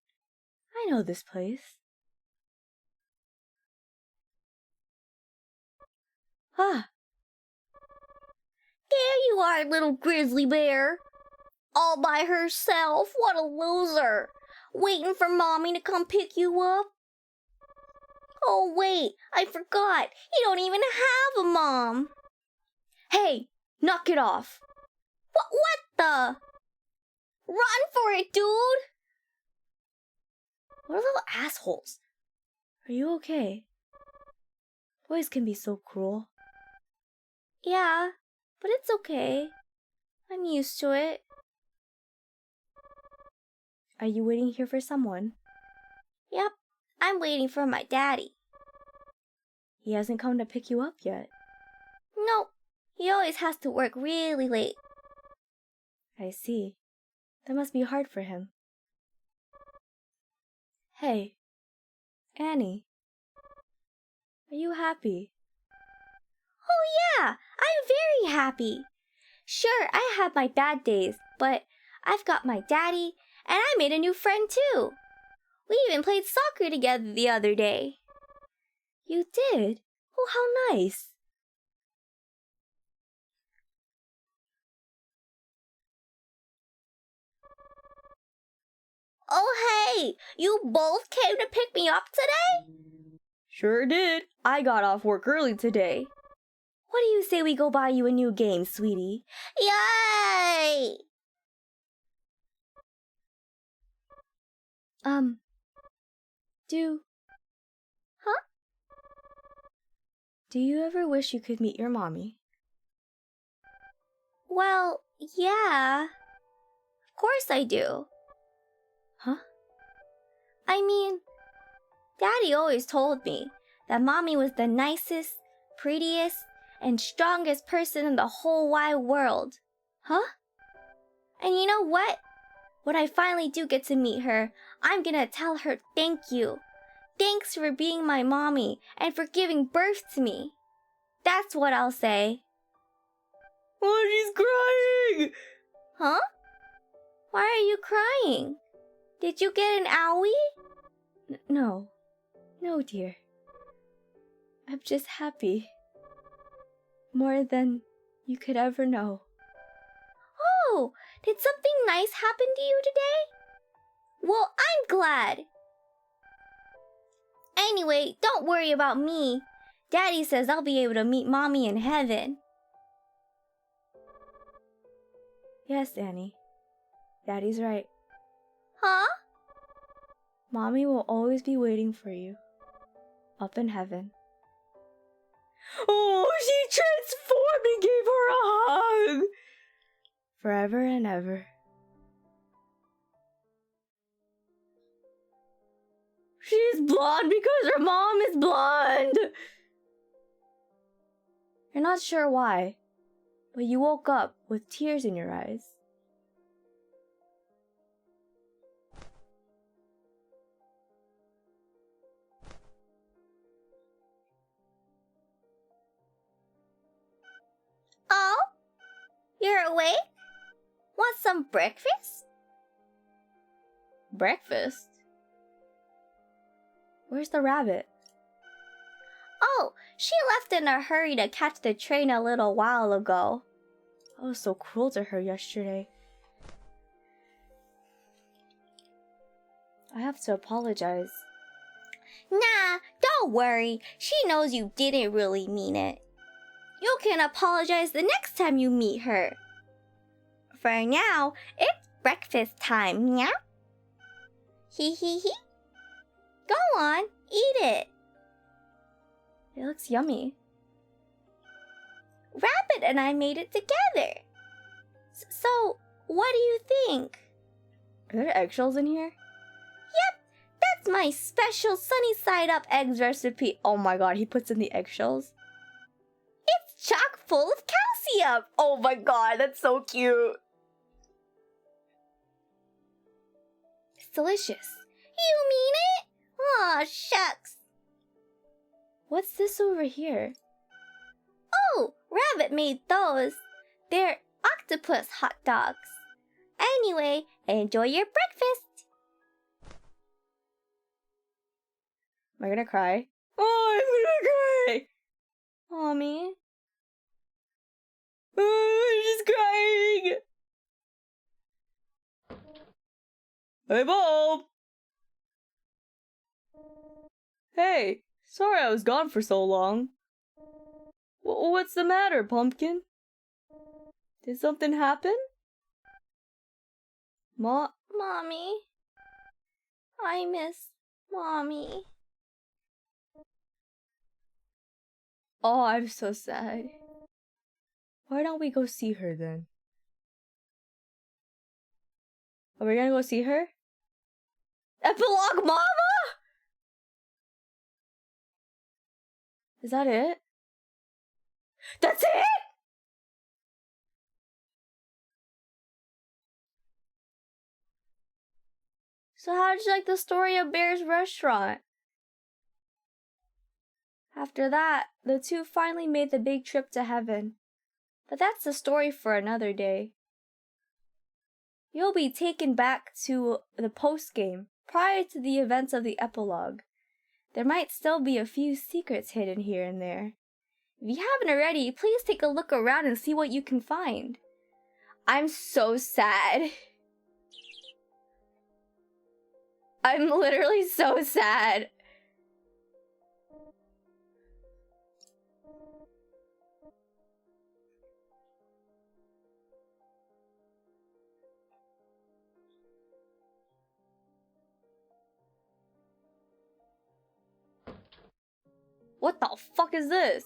I know this place. Ah! There you are, little grizzly bear. All by herself, what a loser. Waiting for Mommy to come pick you up. Oh wait, I forgot. You don't even have a mom. Hey, knock it off. What the? Run for it, dude. What little assholes? Are you okay? Boys can be so cruel. Yeah, but it's okay. I'm used to it. Are you waiting here for someone? Yep, I'm waiting for my daddy. He hasn't come to pick you up yet. Nope, he always has to work really late. I see. That must be hard for him. Hey, Annie. Are you happy? Oh yeah, I'm very happy. Sure, I have my bad days, but I've got my daddy, and I made a new friend too. We even played soccer together the other day. You did? Oh, how nice. Oh hey, you both came to pick me up today? Sure did. I got off work early today. What do you say we go buy you a new game, sweetie? Yay! Huh? Do you ever wish you could meet your mommy? Well, yeah. Of course I do. Huh? I mean, Daddy always told me that Mommy was the nicest, prettiest, and strongest person in the whole wide world. Huh? And you know what? When I finally do get to meet her, I'm gonna tell her thank you. Thanks for being my mommy and for giving birth to me. That's what I'll say. Oh, she's crying! Huh? Why are you crying? Did you get an owie? No. No, dear. I'm just happy. More than you could ever know. Oh, did something nice happen to you today? Well, I'm glad. Anyway, don't worry about me. Daddy says I'll be able to meet Mommy in heaven. Yes, Annie. Daddy's right. Huh? Mommy will always be waiting for you. Up in heaven. Oh, she transformed and gave her a hug! Forever and ever. She's blonde because her mom is blonde! You're not sure why, but you woke up with tears in your eyes. Oh? You're awake? Want some breakfast? Breakfast? Where's the rabbit? Oh, she left in a hurry to catch the train a little while ago. I was so cruel to her yesterday. I have to apologize. Nah, don't worry. She knows you didn't really mean it. You can apologize the next time you meet her. For now, it's breakfast time, yeah? Hee hee hee. Go on, eat it. It looks yummy. Rabbit and I made it together. So, what do you think? Are there eggshells in here? Yep, that's my special sunny side up eggs recipe. Oh my god, he puts in the eggshells? It's chock full of calcium. Oh my god, that's so cute. It's delicious. You mean it? Aw, shucks. What's this over here? Oh, Rabbit made those. They're octopus hot dogs. Anyway, enjoy your breakfast. Am I gonna cry? Oh, I'm gonna cry! Mommy? Oh, I'm just crying! Hey, Bob! Hey, sorry I was gone for so long. What's the matter, Pumpkin? Did something happen? Mommy. I miss Mommy. Oh, I'm so sad. Why don't we go see her then? Are we gonna go see her? Epilogue Mama? Is that it? That's it?! So how did you like the story of Bear's restaurant? After that, the two finally made the big trip to heaven. But that's the story for another day. You'll be taken back to the post-game, prior to the events of the epilogue. There might still be a few secrets hidden here and there. If you haven't already, please take a look around and see what you can find. I'm so sad. I'm literally so sad. What the fuck is this?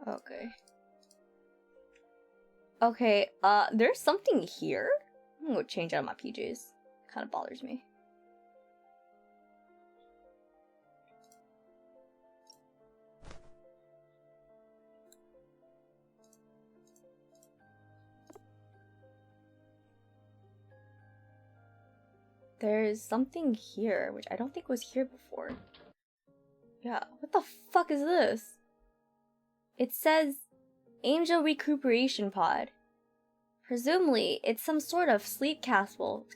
Okay. Okay, there's something here? I'm gonna go change out of my PJs. Kind of bothers me. There's something here, which I don't think was here before. Yeah, what the fuck is this? It says Angel Recuperation Pod. Presumably, it's some sort of sleep capsule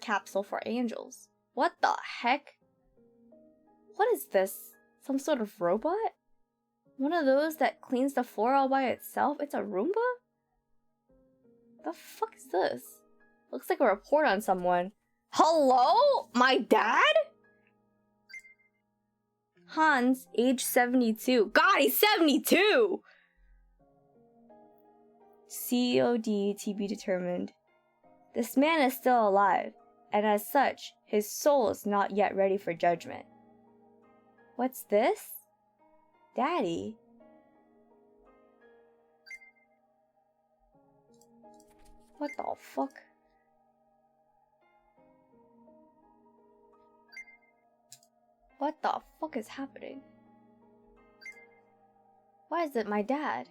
for angels. What the heck? What is this? Some sort of robot? One of those that cleans the floor all by itself? It's a Roomba? The fuck is this? Looks like a report on someone. Hello? My dad? Hans, age 72. God, he's 72! COD to be determined. This man is still alive, and as such, his soul is not yet ready for judgment. What's this? Daddy? What the fuck? What the fuck is happening? Why is it my dad?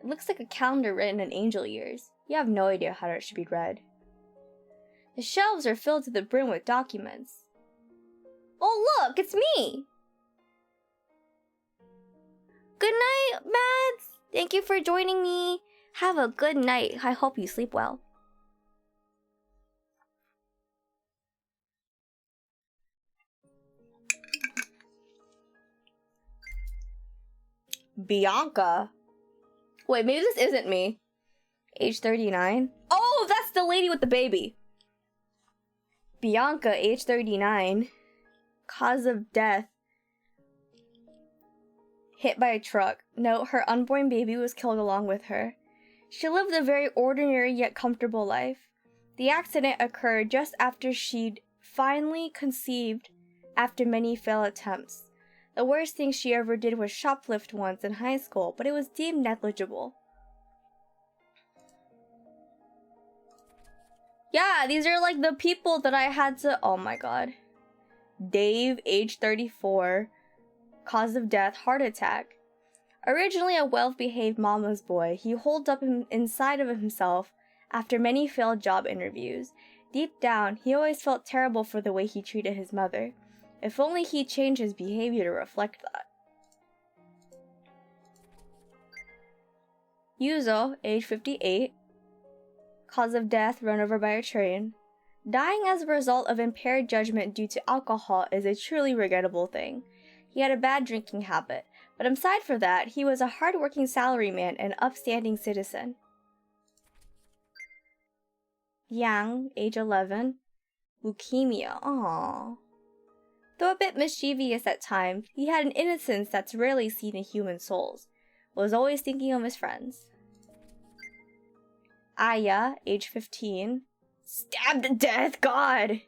It looks like a calendar written in angel years. You have no idea how it should be read. The shelves are filled to the brim with documents. Oh look, it's me! Good night, Mads! Thank you for joining me. Have a good night. I hope you sleep well. Bianca? Wait, maybe this isn't me. Age 39? Oh, that's the lady with the baby. Bianca, age 39. Cause of death. Hit by a truck. Note, her unborn baby was killed along with her. She lived a very ordinary yet comfortable life. The accident occurred just after she'd finally conceived after many failed attempts. The worst thing she ever did was shoplift once in high school, but it was deemed negligible. Yeah, these are like the people that I had to... Oh my god. Dave, age 34. Cause of death, heart attack. Originally a well-behaved mama's boy, he holed up inside of himself after many failed job interviews. Deep down, he always felt terrible for the way he treated his mother. If only he changed his behavior to reflect that. Yuzo, age 58. Cause of death, run over by a train. Dying as a result of impaired judgment due to alcohol is a truly regrettable thing. He had a bad drinking habit, but aside from that, he was a hard-working salaryman and upstanding citizen. Yang, age 11. Leukemia, aww. Though a bit mischievous at times, he had an innocence that's rarely seen in human souls. Was always thinking of his friends. Aya, age 15. Stabbed to death, God!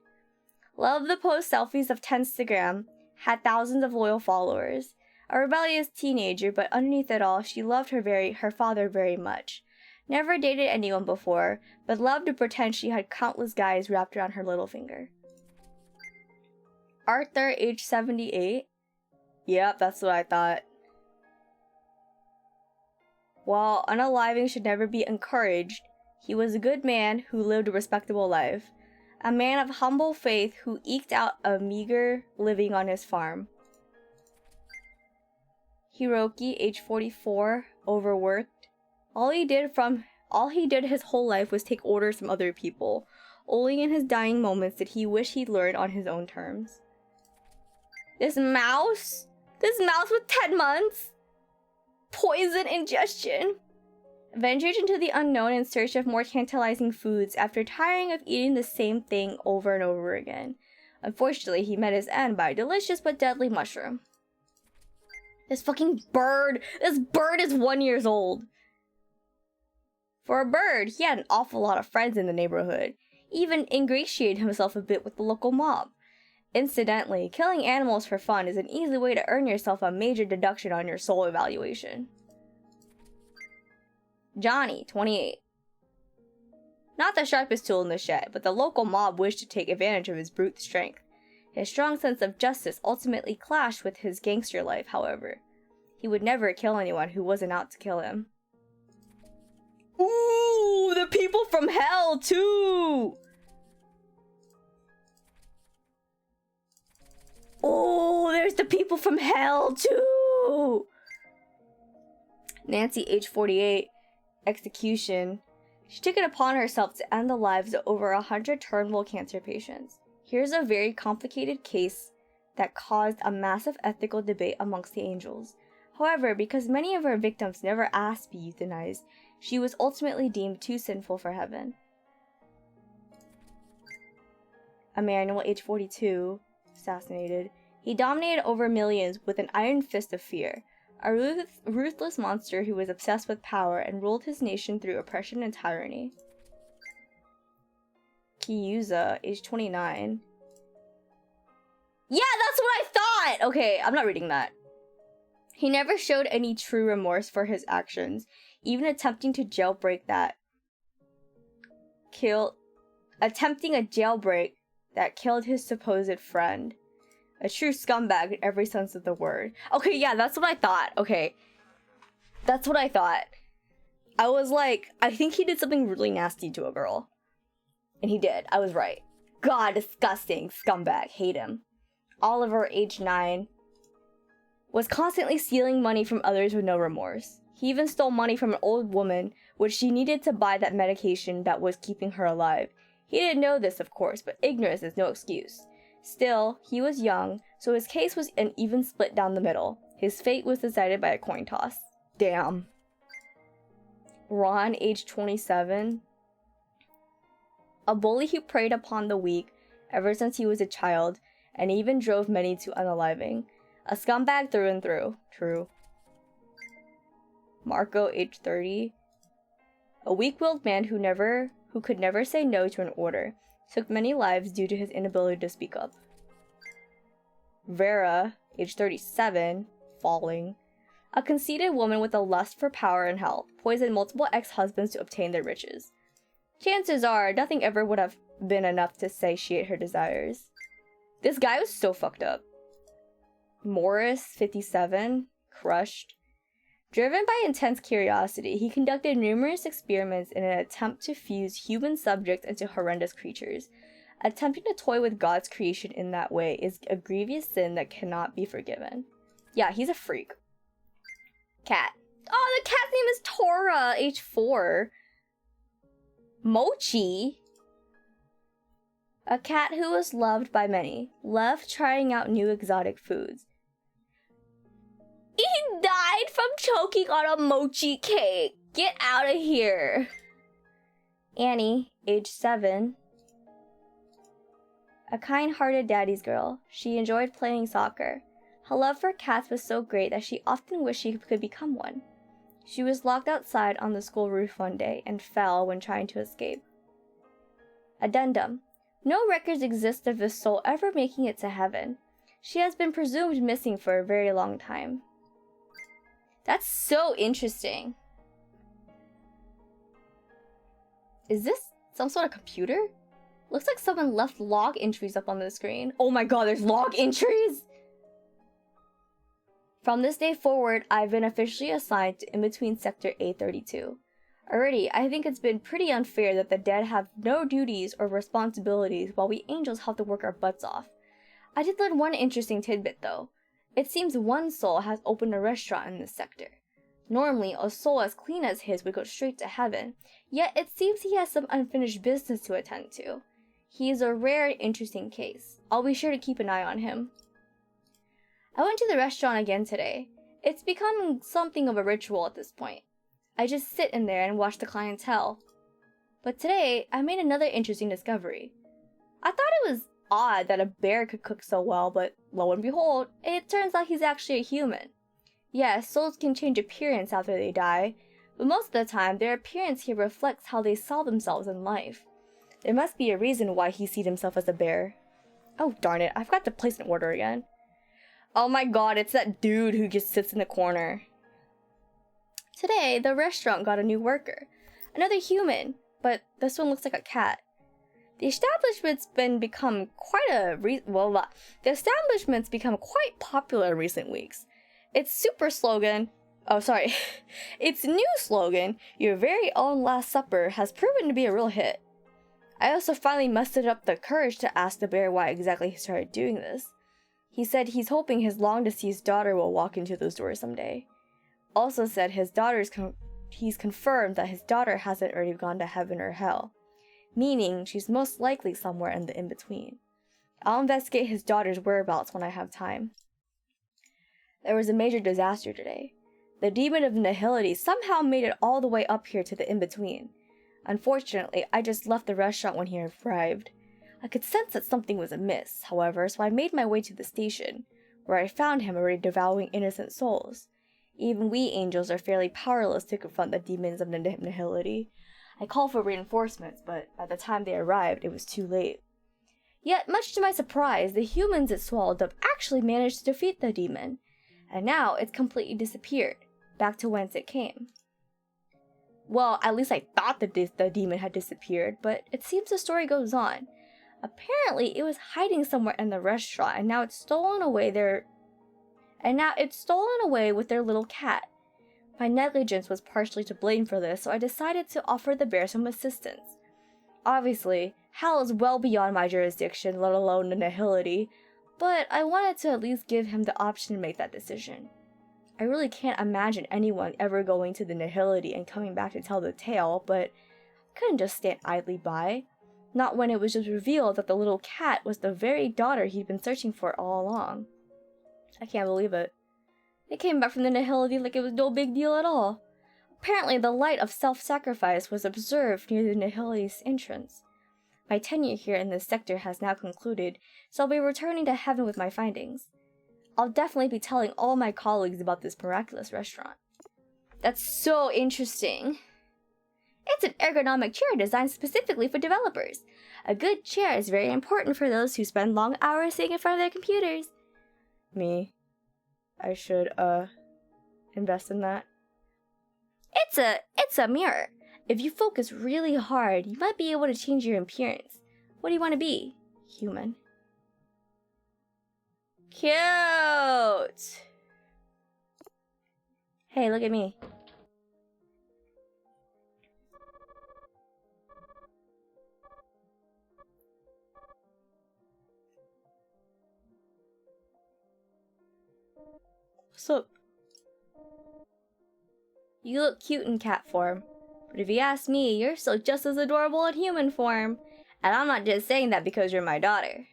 Loved the post selfies of Tenstagram. Had thousands of loyal followers. A rebellious teenager, but underneath it all, she loved her father very much. Never dated anyone before, but loved to pretend she had countless guys wrapped around her little finger. Arthur, age 78. Yep, that's what I thought. While unaliving should never be encouraged, he was a good man who lived a respectable life. A man of humble faith who eked out a meager living on his farm. Hiroki, age 44, overworked. All he did his whole life was take orders from other people. Only in his dying moments did he wish he'd learned on his own terms. This mouse with 10 months? Poison ingestion. Ventured into the unknown in search of more tantalizing foods after tiring of eating the same thing over and over again. Unfortunately, he met his end by a delicious but deadly mushroom. This bird is 1 year old. For a bird, he had an awful lot of friends in the neighborhood. Even ingratiated himself a bit with the local mob. Incidentally, killing animals for fun is an easy way to earn yourself a major deduction on your soul evaluation. Johnny, 28. Not the sharpest tool in the shed, but the local mob wished to take advantage of his brute strength. His strong sense of justice ultimately clashed with his gangster life, however. He would never kill anyone who wasn't out to kill him. Ooh, the people from hell, too! Oh, there's the people from hell, too! Nancy, age 48. Execution. She took it upon herself to end the lives of over 100 terminal cancer patients. Here's a very complicated case that caused a massive ethical debate amongst the angels. However, because many of her victims never asked to be euthanized, she was ultimately deemed too sinful for heaven. Emmanuel, age 42, assassinated. He dominated over millions with an iron fist of fear, a ruthless monster who was obsessed with power and ruled his nation through oppression and tyranny. Kiyuza, age 29. Yeah, that's what I thought! Okay, I'm not reading that. He never showed any true remorse for his actions, even attempting a jailbreak that killed his supposed friend. A true scumbag in every sense of the word. Okay, yeah, that's what I thought. Okay. That's what I thought. I was like, I think he did something really nasty to a girl. And he did. I was right. God, disgusting scumbag. Hate him. Oliver, age 9, was constantly stealing money from others with no remorse. He even stole money from an old woman, which she needed to buy that medication that was keeping her alive. He didn't know this, of course, but ignorance is no excuse. Still, he was young, so his case was an even split down the middle. His fate was decided by a coin toss. Damn. Ron, age 27. A bully who preyed upon the weak ever since he was a child, and even drove many to unaliving. A scumbag through and through. True. Marco, age 30. A weak-willed man who could never say no to an order, took many lives due to his inability to speak up. Vera, age 37, falling. A conceited woman with a lust for power and health, poisoned multiple ex-husbands to obtain their riches. Chances are, nothing ever would have been enough to satiate her desires. This guy was so fucked up. Morris, 57, crushed. Driven by intense curiosity, he conducted numerous experiments in an attempt to fuse human subjects into horrendous creatures. Attempting to toy with God's creation in that way is a grievous sin that cannot be forgiven. Yeah, he's a freak. Cat. Oh, the cat's name is Tora, age 4. Mochi. A cat who was loved by many, loved trying out new exotic foods. He died from choking on a mochi cake. Get out of here. Annie, age 7. A kind-hearted daddy's girl. She enjoyed playing soccer. Her love for cats was so great that she often wished she could become one. She was locked outside on the school roof one day and fell when trying to escape. Addendum. No records exist of this soul ever making it to heaven. She has been presumed missing for a very long time. That's so interesting. Is this some sort of computer? Looks like someone left log entries up on the screen. Oh my god, there's log entries! From this day forward, I've been officially assigned to in-between Sector A32. Already, I think it's been pretty unfair that the dead have no duties or responsibilities while we angels have to work our butts off. I did learn one interesting tidbit though. It seems one soul has opened a restaurant in this sector. Normally, a soul as clean as his would go straight to heaven, yet it seems he has some unfinished business to attend to. He is a rare and interesting case. I'll be sure to keep an eye on him. I went to the restaurant again today. It's become something of a ritual at this point. I just sit in there and watch the clientele. But today, I made another interesting discovery. I thought it was odd that a bear could cook so well, but lo and behold, it turns out he's actually a human. Yes, souls can change appearance after they die, but most of the time, their appearance here reflects how they saw themselves in life. There must be a reason why he sees himself as a bear. Oh darn it, I forgot to place an order again. Oh my god, it's that dude who just sits in the corner. Today, the restaurant got a new worker. Another human, but this one looks like a cat. The establishment's become quite popular in recent weeks. Its its new slogan, "Your very own Last Supper," has proven to be a real hit. I also finally mustered up the courage to ask the bear why exactly he started doing this. He said he's hoping his long-deceased daughter will walk into those doors someday. Also said he's confirmed that his daughter hasn't already gone to heaven or hell, meaning she's most likely somewhere in the in-between. I'll investigate his daughter's whereabouts when I have time. There was a major disaster today. The demon of nihility somehow made it all the way up here to the in-between. Unfortunately, I just left the restaurant when he arrived. I could sense that something was amiss, however, so I made my way to the station, where I found him already devouring innocent souls. Even we angels are fairly powerless to confront the demons of nihility. I called for reinforcements, but by the time they arrived, it was too late. Yet, much to my surprise, the humans it swallowed up actually managed to defeat the demon, and now it's completely disappeared, back to whence it came. Well, at least I thought the demon had disappeared, but it seems the story goes on. Apparently, it was hiding somewhere in the restaurant, and now it's stolen away with their little cat. My negligence was partially to blame for this, so I decided to offer the bear some assistance. Obviously, Hal is well beyond my jurisdiction, let alone the nihility, but I wanted to at least give him the option to make that decision. I really can't imagine anyone ever going to the nihility and coming back to tell the tale, but I couldn't just stand idly by. Not when it was just revealed that the little cat was the very daughter he'd been searching for all along. I can't believe it. They came back from the nihility like it was no big deal at all. Apparently, the light of self-sacrifice was observed near the nihility's entrance. My tenure here in this sector has now concluded, so I'll be returning to heaven with my findings. I'll definitely be telling all my colleagues about this miraculous restaurant. That's so interesting. It's an ergonomic chair designed specifically for developers. A good chair is very important for those who spend long hours sitting in front of their computers. Me? I should, invest in that. It's a mirror. If you focus really hard, you might be able to change your appearance. What do you want to be? Human. Cute! Hey, look at me. What's up? You look cute in cat form, but if you ask me, you're still just as adorable in human form. And I'm not just saying that because you're my daughter.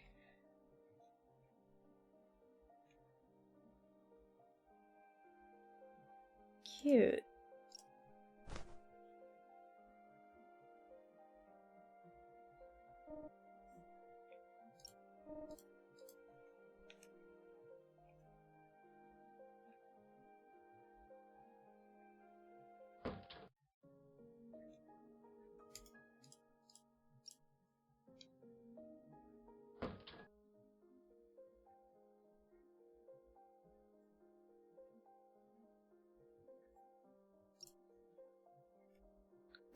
Cute.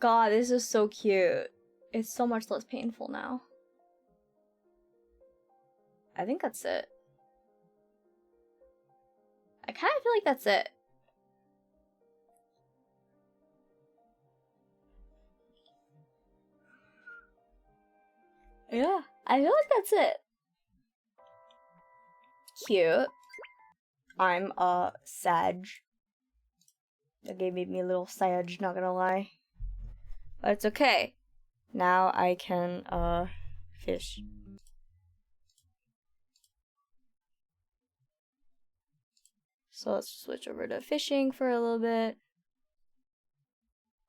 God, this is so cute. It's so much less painful now. I think that's it. I kind of feel like that's it. Yeah, I feel like that's it. Cute. I'm a Sag. That gave me a little Sag, not gonna lie. But it's okay. Now I can, fish. So let's switch over to fishing for a little bit.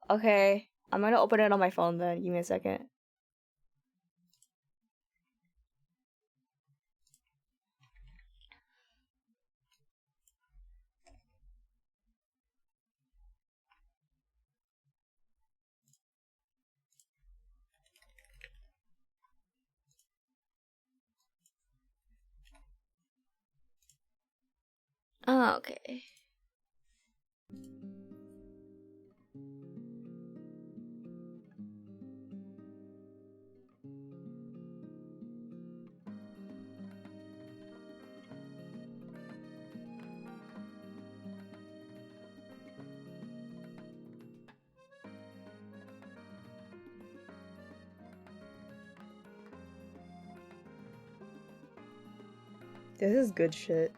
Okay, I'm gonna open it on my phone then. Give me a second. Oh, okay. This is good shit.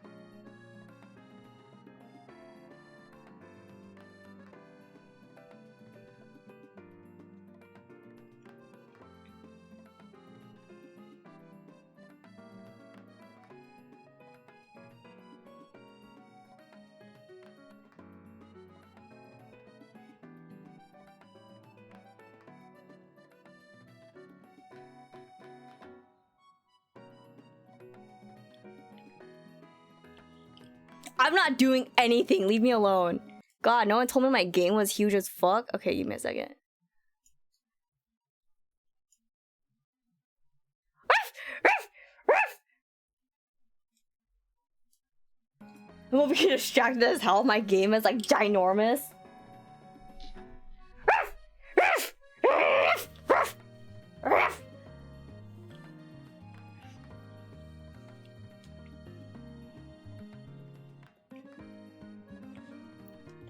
I'm not doing anything. Leave me alone. God, no one told me my game was huge as fuck. Okay, give me a second. I'm over here distracted as hell. My game is like ginormous.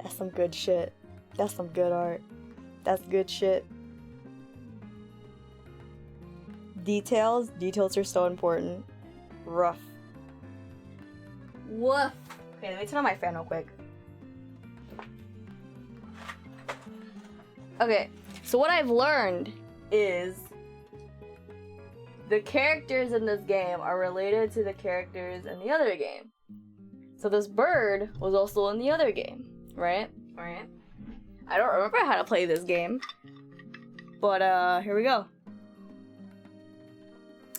That's some good shit. That's some good art. That's good shit. Details? Details are so important. Rough. Woof. Okay, let me turn on my fan real quick. Okay, so what I've learned is the characters in this game are related to the characters in the other game. So this bird was also in the other game, right? Right? I don't remember how to play this game, but here we go.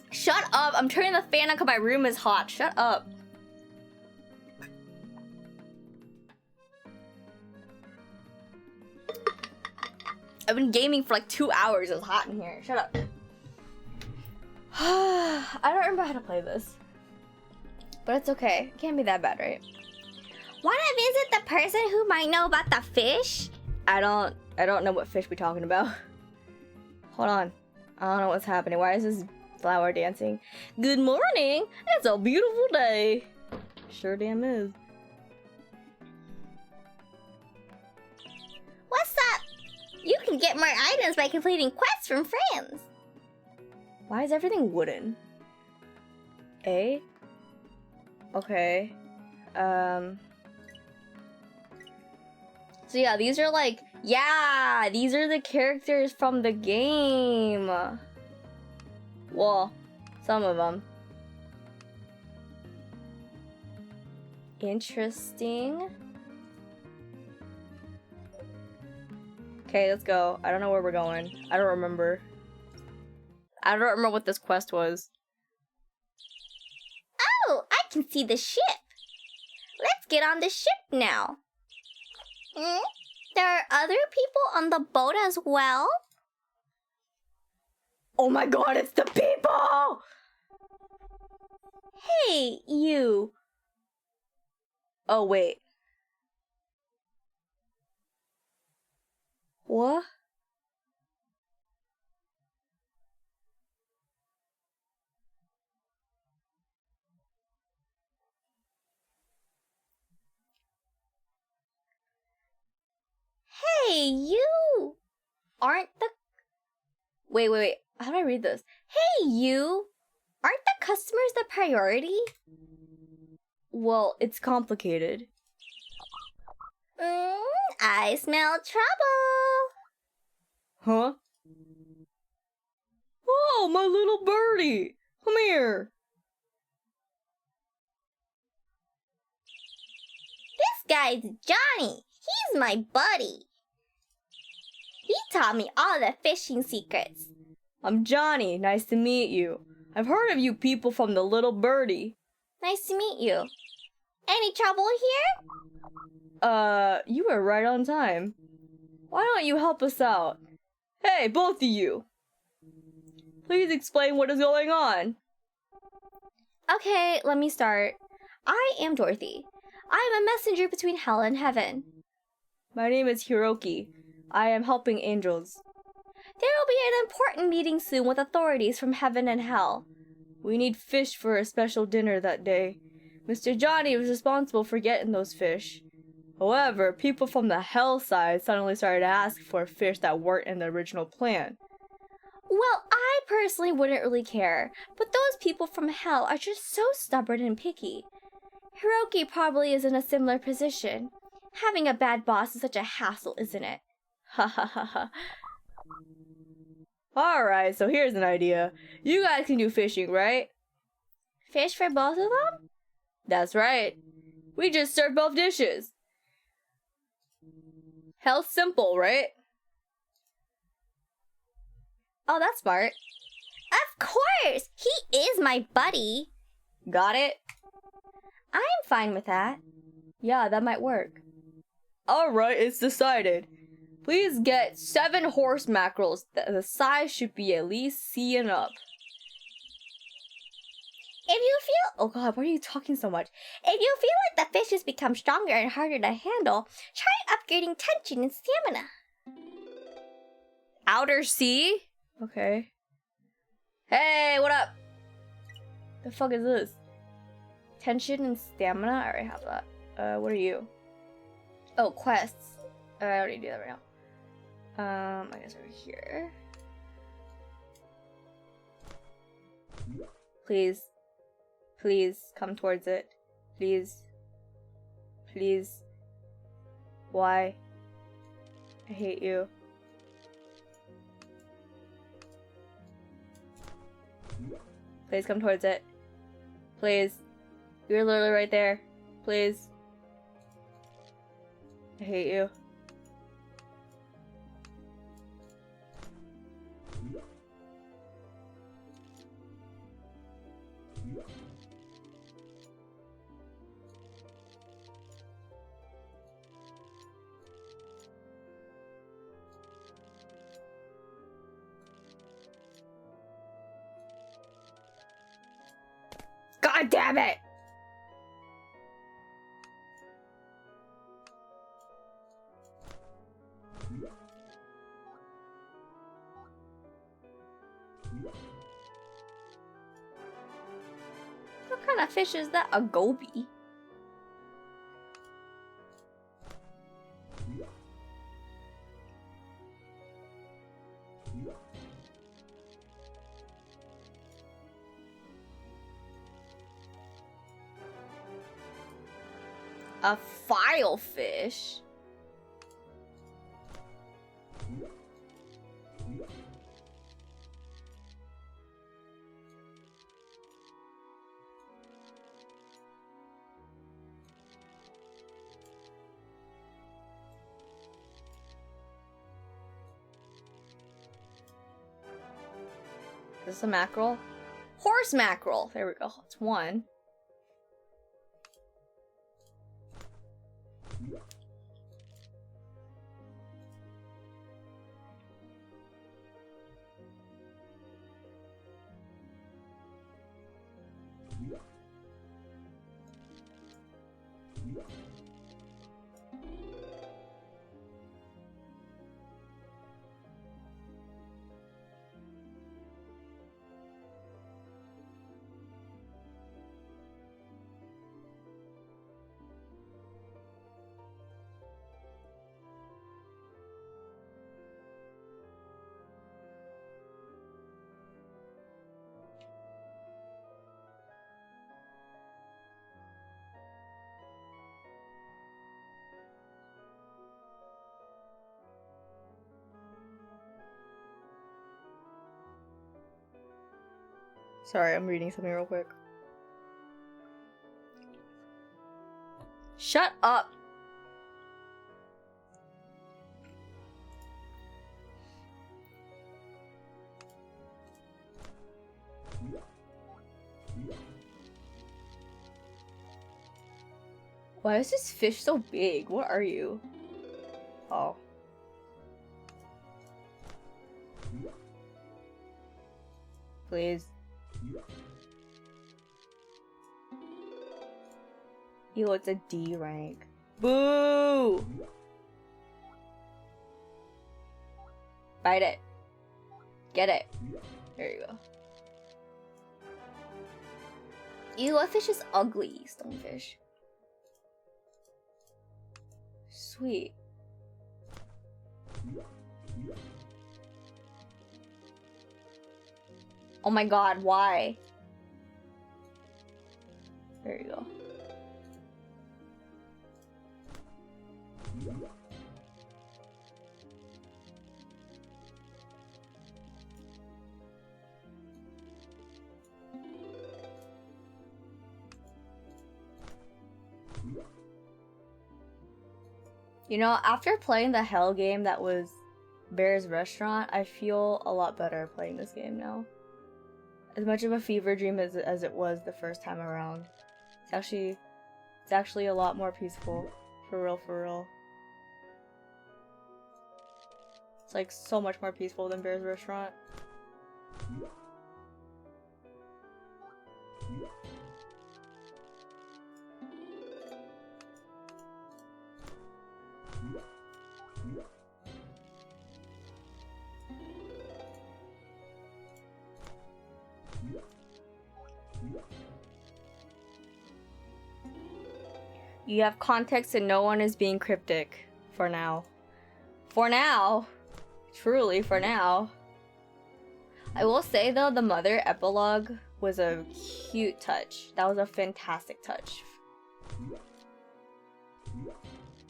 Shut up! I'm turning the fan on because my room is hot. Shut up. I've been gaming for like 2 hours. It's hot in here. Shut up. I don't remember how to play this. But it's okay. It can't be that bad, right? Wanna visit the person who might know about the fish? I don't know what fish we're talking about. Hold on. I don't know what's happening. Why is this flower dancing? Good morning! It's a beautiful day. Sure damn is. What's up? You can get more items by completing quests from friends. Why is everything wooden? A? Okay. So yeah, these are like, yeah, these are the characters from the game. Well, some of them. Interesting. Okay, let's go. I don't know where we're going. I don't remember. I don't remember what this quest was. Oh, I can see the ship. Let's get on the ship now. There are other people on the boat as well? Oh my god, it's the people! Hey, you. Oh, wait. What? Hey, you. Aren't the... Wait. How do I read this? Hey, you. Aren't the customers the priority? Well, it's complicated. I smell trouble. Huh? Oh, my little birdie! Come here! This guy's Johnny. He's my buddy. He taught me all the fishing secrets. I'm Johnny. Nice to meet you. I've heard of you people from the little birdie. Nice to meet you. Any trouble here? You were right on time. Why don't you help us out? Hey, both of you! Please explain what is going on. Okay, let me start. I am Dorothy. I am a messenger between hell and heaven. My name is Hiroki. I am helping angels. There will be an important meeting soon with authorities from heaven and hell. We need fish for a special dinner that day. Mr. Johnny was responsible for getting those fish. However, people from the hell side suddenly started to ask for fish that weren't in the original plan. Well, I personally wouldn't really care, but those people from hell are just so stubborn and picky. Hiroki probably is in a similar position. Having a bad boss is such a hassle, isn't it? Ha ha ha ha. Alright, so here's an idea. You guys can do fishing, right? Fish for both of them? That's right. We just serve both dishes. Hell's simple, right? Oh, that's smart. Of course! He is my buddy. Got it? I'm fine with that. Yeah, that might work. Alright, it's decided. Please get 7 horse mackerels. The size should be at least C and up. If you feel Oh god, why are you talking so much? if you feel like the fishes become stronger and harder to handle, try upgrading tension and stamina. Outer sea? Okay. Hey, what up? The fuck is this? Tension and stamina? I already have that. What are you? Oh, quests. I already do that right now. I guess over here. Please. Please, come towards it. Please. Please. Why? I hate you. Please come towards it. Please. You're literally right there. Please. I hate you. God damn it! What kind of fish is that? A goby? A filefish? Is this a mackerel? Horse mackerel! There we go. It's one. Sorry, I'm reading something real quick. Shut up! Why is this fish so big? What are you? Oh. Please. Ew, it's a D rank. Boo! Bite it. Get it. There you go. Ew, what fish is ugly? Stonefish. Sweet. Oh my god, why? There you go. You know, after playing the hell game that was Bear's Restaurant, I feel a lot better playing this game now. As much of a fever dream as it was the first time around. It's It's actually a lot more peaceful. For real, for real. It's like so much more peaceful than Bear's Restaurant. You have context and no one is being cryptic. For now. For now! Truly, for now. I will say though, the mother epilogue was a cute touch. That was a fantastic touch.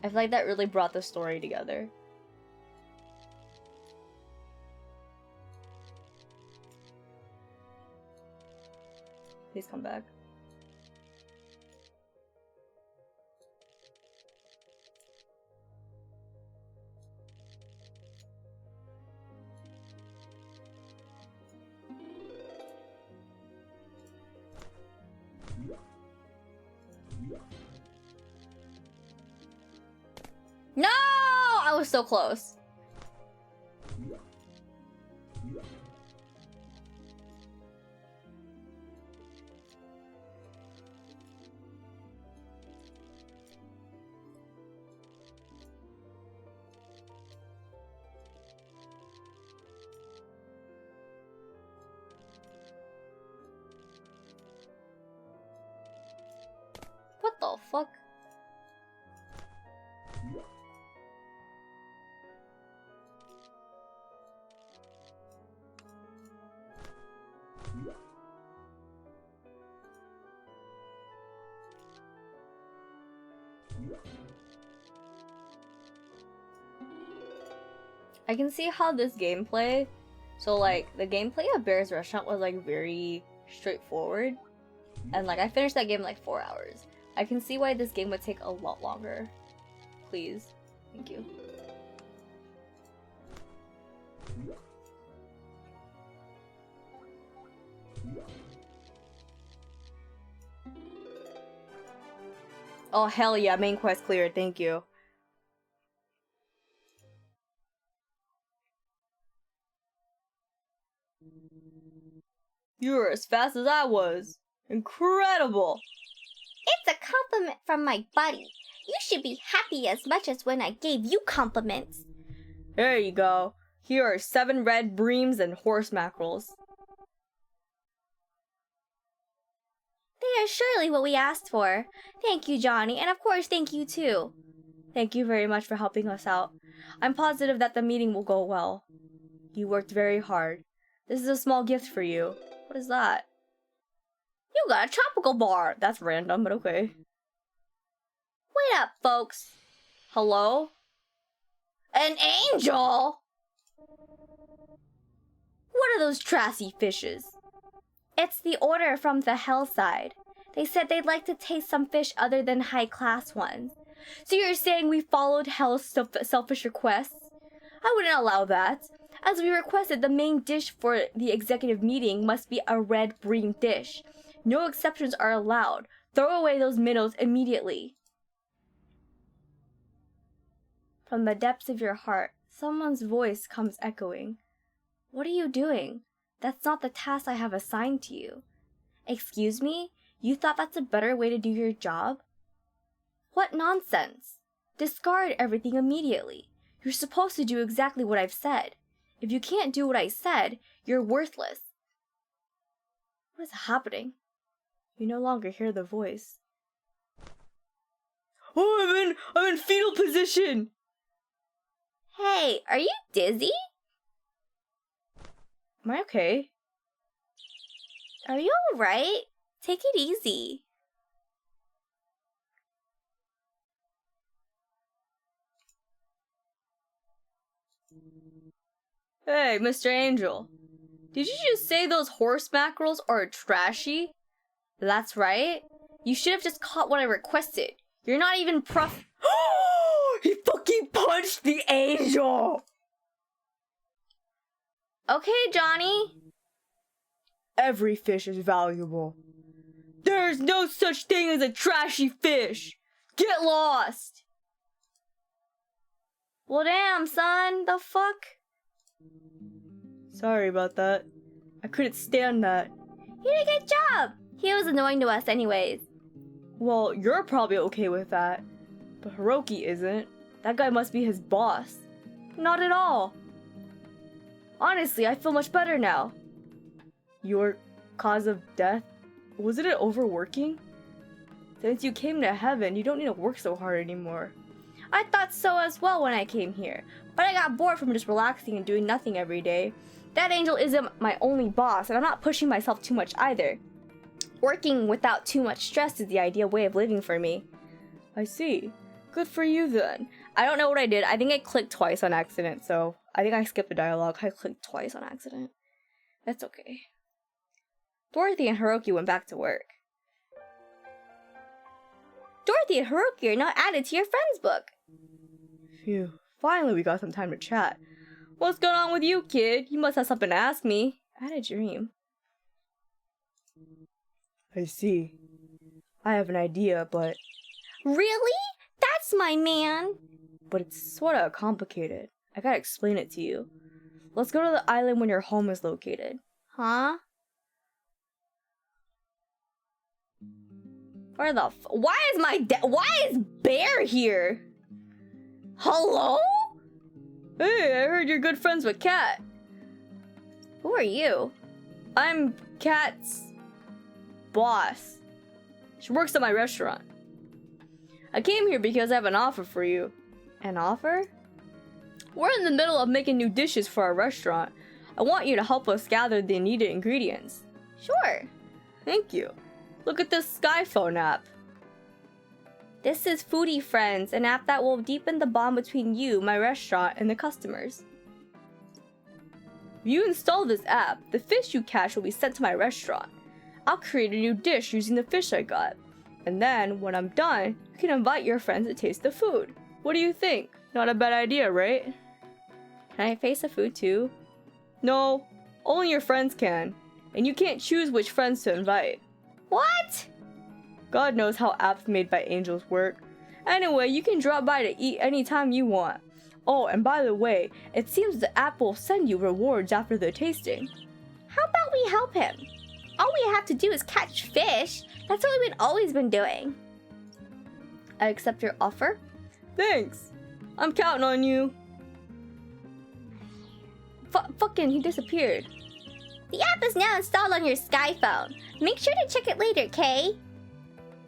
I feel like that really brought the story together. Please come back. No! I was so close. What the fuck? I can see how this gameplay, so like the gameplay of Bear's Restaurant was like very straightforward, and like I finished that game in like 4 hours. I can see why this game would take a lot longer. Please. Thank you. Oh hell yeah, main quest cleared, thank you. You were as fast as I was. Incredible! It's a compliment from my buddy. You should be happy as much as when I gave you compliments. There you go. Here are 7 red breams and horse mackerels. They are surely what we asked for. Thank you, Johnny, and of course thank you too. Thank you very much for helping us out. I'm positive that the meeting will go well. You worked very hard. This is a small gift for you. What is that? You got a tropical bar! That's random, but okay. Wait up, folks. Hello? An angel? What are those trashy fishes? It's the order from the hell side. They said they'd like to taste some fish other than high-class ones. So you're saying we followed Hell's selfish requests? I wouldn't allow that. As we requested, the main dish for the executive meeting must be a red bream dish. No exceptions are allowed. Throw away those minnows immediately. From the depths of your heart, someone's voice comes echoing. What are you doing? That's not the task I have assigned to you. Excuse me? You thought that's a better way to do your job? What nonsense! Discard everything immediately. You're supposed to do exactly what I've said. If you can't do what I said, you're worthless. What is happening? You no longer hear the voice. Oh, I'm in fetal position! Hey, are you dizzy? Am I okay? Are you alright? Take it easy. Hey, Mr. Angel. Did you just say those horse mackerels are trashy? That's right. You should have just caught what I requested. You're not even He fucking punched the angel! Okay, Johnny. Every fish is valuable. There's no such thing as a trashy fish! Get lost! Well, damn, son, the fuck? Sorry about that. I couldn't stand that. You did a good job! He was annoying to us anyways. Well, you're probably okay with that. But Hiroki isn't. That guy must be his boss. Not at all. Honestly, I feel much better now. Your cause of death? Wasn't it overworking? Since you came to heaven, you don't need to work so hard anymore. I thought so as well when I came here, but I got bored from just relaxing and doing nothing every day. That angel isn't my only boss, and I'm not pushing myself too much either. Working without too much stress is the ideal way of living for me. I see. Good for you then. I don't know what I did. I think I clicked twice on accident, so I think I skipped the dialogue. I clicked twice on accident. That's okay. Dorothy and Hiroki went back to work. Dorothy and Hiroki are now added to your friends book. Phew. Finally, we got some time to chat. What's going on with you, kid? You must have something to ask me. I had a dream. I see. I have an idea, but... Really? That's my man! But it's sorta complicated. I gotta explain it to you. Let's go to the island when your home is located. Huh? Where the why is Bear here? Hello? Hey, I heard you're good friends with Cat. Who are you? I'm Cat's boss. She works at my restaurant. I came here because I have an offer for you. An offer? We're in the middle of making new dishes for our restaurant. I want you to help us gather the needed ingredients. Sure. Thank you. Look at this Skyphone app. This is Foodie Friends, an app that will deepen the bond between you, my restaurant, and the customers. If you install this app, the fish you catch will be sent to my restaurant. I'll create a new dish using the fish I got. And then, when I'm done, you can invite your friends to taste the food. What do you think? Not a bad idea, right? Can I taste the food too? No, only your friends can. And you can't choose which friends to invite. What? God knows how apps made by angels work. Anyway, you can drop by to eat anytime you want. Oh, and by the way, it seems the app will send you rewards after the tasting. How about we help him? All we have to do is catch fish. That's what we've always been doing. I accept your offer. Thanks. I'm counting on you. Fucking, he disappeared. The app is now installed on your Skyphone. Make sure to check it later, Kay.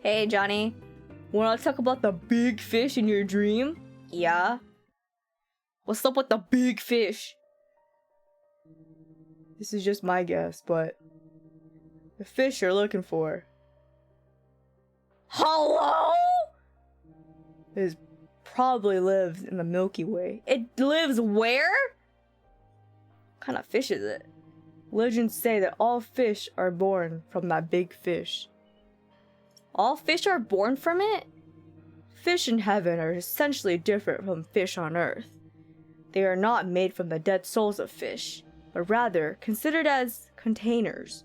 Hey, Johnny. Wanna talk about the big fish in your dream? Yeah. What's up with the big fish? This is just my guess, but... the fish you're looking for... Hello? It probably lives in the Milky Way. It lives where? What kind of fish is it? Legends say that all fish are born from that big fish. All fish are born from it? Fish in heaven are essentially different from fish on earth. They are not made from the dead souls of fish, but rather considered as containers.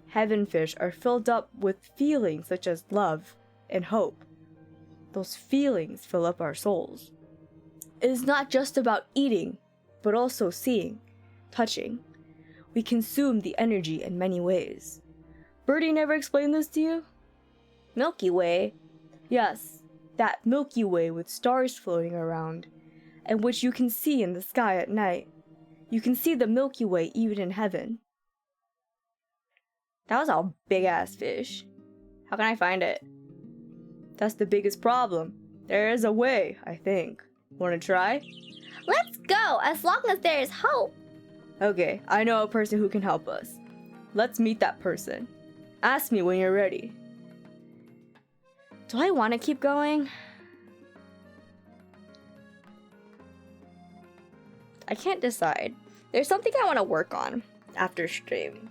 Heaven fish are filled up with feelings such as love and hope. Those feelings fill up our souls. It is not just about eating, but also seeing, touching. We consume the energy in many ways. Birdie never explained this to you? Milky Way? Yes, that Milky Way with stars floating around, and which you can see in the sky at night. You can see the Milky Way even in heaven. That was a big-ass fish. How can I find it? That's the biggest problem. There is a way, I think. Wanna try? Let's go, as long as there is hope. Okay, I know a person who can help us. Let's meet that person. Ask me when you're ready. Do I want to keep going? I can't decide. There's something I want to work on after stream.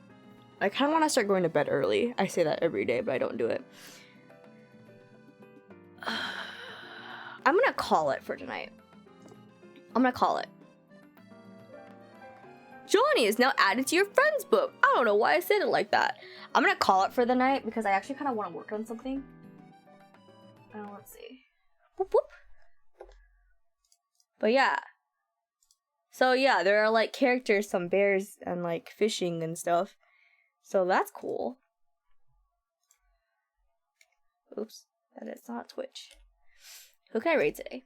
I kind of want to start going to bed early. I say that every day, but I don't do it. I'm gonna call it for tonight. I'm gonna call it. Johnny is now added to your friends book. I don't know why I said it like that. I'm gonna call it for the night because I actually kind of want to work on something. Let's see. Whoop, whoop. But yeah. So yeah, there are like characters, some bears, and like fishing and stuff. So that's cool. Oops, that is not Twitch. Who can I raid today?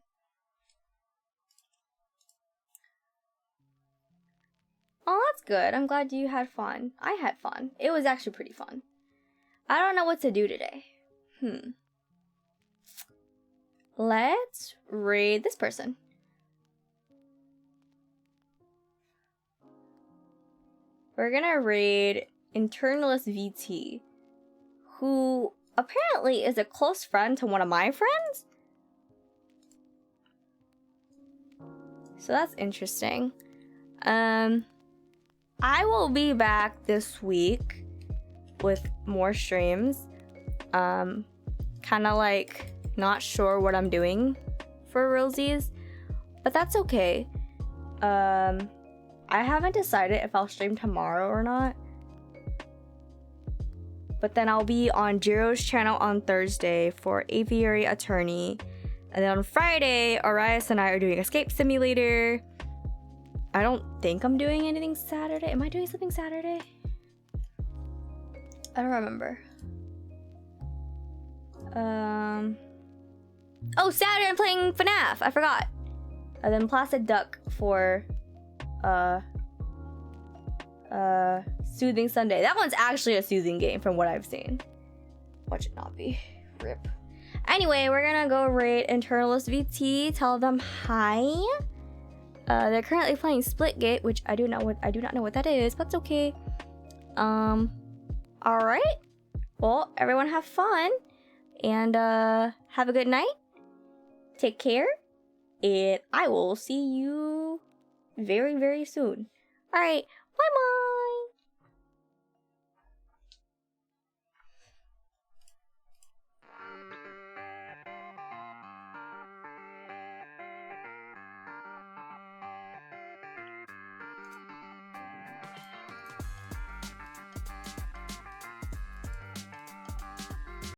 Oh, that's good. I'm glad you had fun. I had fun. It was actually pretty fun. I don't know what to do today. Let's raid this person. We're gonna raid Internalist VT, who apparently is a close friend to one of my friends. So that's interesting. I will be back this week with more streams. Kind of like not sure what I'm doing for realsies, but that's okay. I haven't decided if I'll stream tomorrow or not. But then I'll be on Jiro's channel on Thursday for Aviary Attorney. And then on Friday, Arias and I are doing Escape Simulator. I don't think I'm doing anything Saturday. Am I doing something Saturday? I don't remember. Oh, Saturday I'm playing FNAF. I forgot. And then Placid Duck for Soothing Sunday. That one's actually a soothing game from what I've seen. Watch it not be. Rip. Anyway, we're gonna go raid Internalist VT. Tell them hi. They're currently playing Splitgate, which I do not know what that is, but it's okay. All right. Well, everyone have fun and have a good night. Take care, and I will see you very, very soon. All right. Bye, Mom.